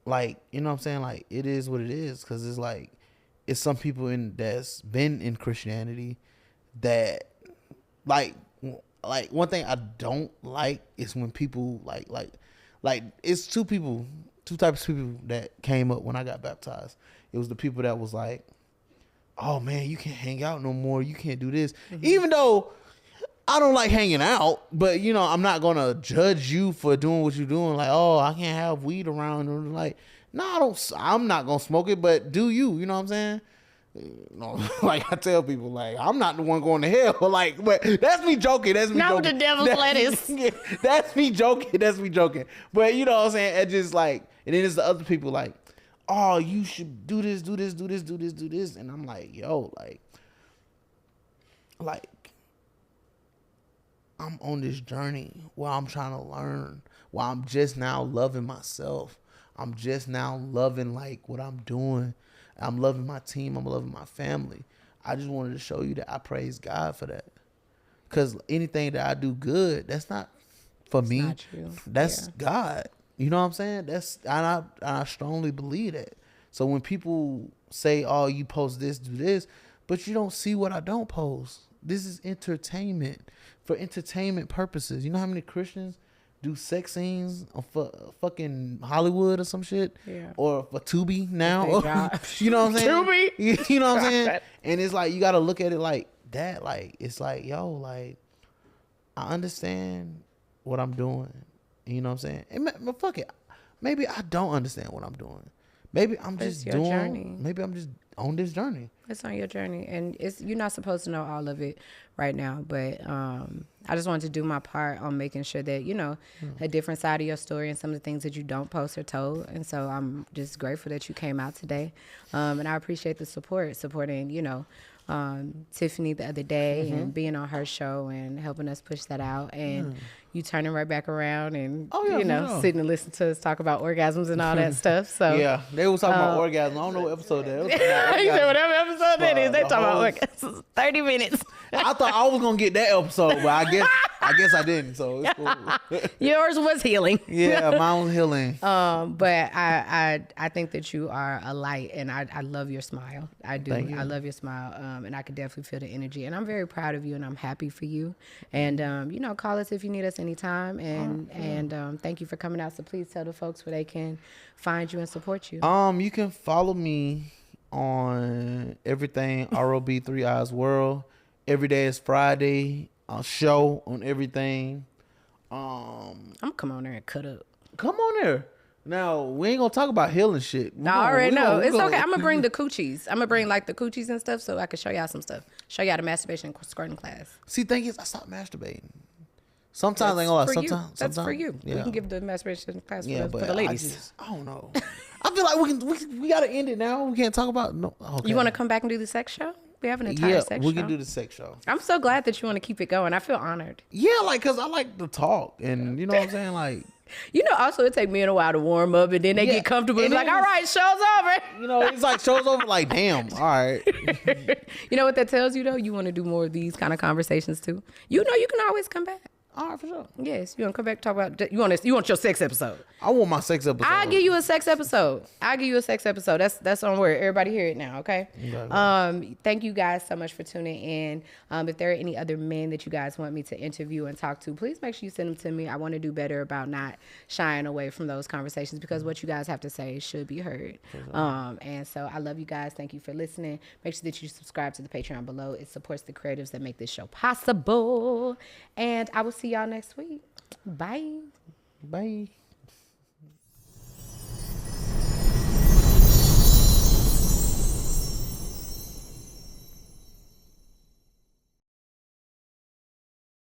like, you know what I'm saying? Like, it is what it is. Cause it's like, it's some people that's been in Christianity that like one thing I don't like is when people like it's two types of people that came up when I got baptized. It was the people that was like, oh man, you can't hang out no more. You can't do this. Mm-hmm. Even though I don't like hanging out, but you know, I'm not gonna judge you for doing what you're doing. Like, oh, I can't have weed around. Or like, no, I'm not gonna smoke it, but do you? You know what I'm saying? You know, like I tell people, like, I'm not the one going to hell. Like, but that's me joking. That's me joking. Not with the devil's lettuce. That's me joking. That's me joking. But you know what I'm saying? It's just like, and then there's the other people like, oh, you should do this. And I'm like, yo, like. I'm on this journey where I'm trying to learn, where I'm just now loving myself. I'm just now loving like what I'm doing. I'm loving my team. I'm loving my family. I just wanted to show you that I praise God for that. Because anything that I do good, that's not for me. Not true. That's God. You know what I'm saying? I strongly believe that. So when people say, oh, you post this, do this, but you don't see what I don't post. This is entertainment. For entertainment purposes. You know how many Christians do sex scenes for fucking Hollywood or some shit? Yeah. Or for Tubi now? You know what I'm saying? Tubi? You know what I'm saying? And it's like, you got to look at it like that. Like, it's like, yo, like, I understand what I'm doing. You know what I'm saying? And fuck it. Maybe I don't understand what I'm doing. Maybe I'm just doing. Journey. Maybe I'm just on this journey. It's on your journey, and you're not supposed to know all of it right now. But I just wanted to do my part on making sure that you know a different side of your story and some of the things that you don't post or told. And so I'm just grateful that you came out today, and I appreciate the supporting you know Tiffany the other day and being on her show and helping us push that out and. You turning right back around and, you know, sitting and listening to us talk about orgasms and all that stuff. So yeah, they was talking about orgasms. I don't know what episode that was. You said whatever episode that is, they talking about orgasms. 30 minutes. I thought I was going to get that episode, but I guess I didn't. So it's cool. Yours was healing. Yeah, mine was healing. But I think that you are a light, and I love your smile. I do. I love your smile, and I could definitely feel the energy. And I'm very proud of you, and I'm happy for you. And, you know, call us if you need us anytime. And thank you for coming out. So please tell the folks where they can find you and support you. You can follow me on everything RobiiiWorld. Every day is Friday. A show on everything. I'm gonna come on there and cut up. Come on there. Now we ain't gonna talk about healing shit. I already know. It's okay. I'm gonna bring the coochies. I'm gonna bring like the coochies and stuff so I can show y'all some stuff. Show y'all the masturbation squirting class. See, thing is, I stopped masturbating. Sometimes I ain't gonna lie. Sometimes that's for you. Yeah. We can give the masturbation class for the ladies. I don't know. I feel like we gotta end it now. We can't talk about no. Okay. You want to come back and do the sex show? We have an entire sex we show. can do the sex show. I'm so glad that you want to keep it going. I feel honored. Yeah, like, cause I like to talk, and you know what I'm saying, like. You know, also it take men a while to warm up, and then they get comfortable. And like, all right, show's over. You know, it's like show's over. Like, damn, all right. You know what that tells you though? You want to do more of these kind of conversations too. You know, you can always come back. All right, for sure. Yes, you want to come back and talk about you want your sex episode. I want my sex episode. I'll give you a sex episode. That's on word. Everybody hear it now, okay? Thank you guys so much for tuning in. If there are any other men that you guys want me to interview and talk to, please make sure you send them to me. I want to do better about not shying away from those conversations because what you guys have to say should be heard. And so I love you guys. Thank you for listening. Make sure that you subscribe to the Patreon below. It supports the creatives that make this show possible. And I will see y'all next week. Bye. Bye.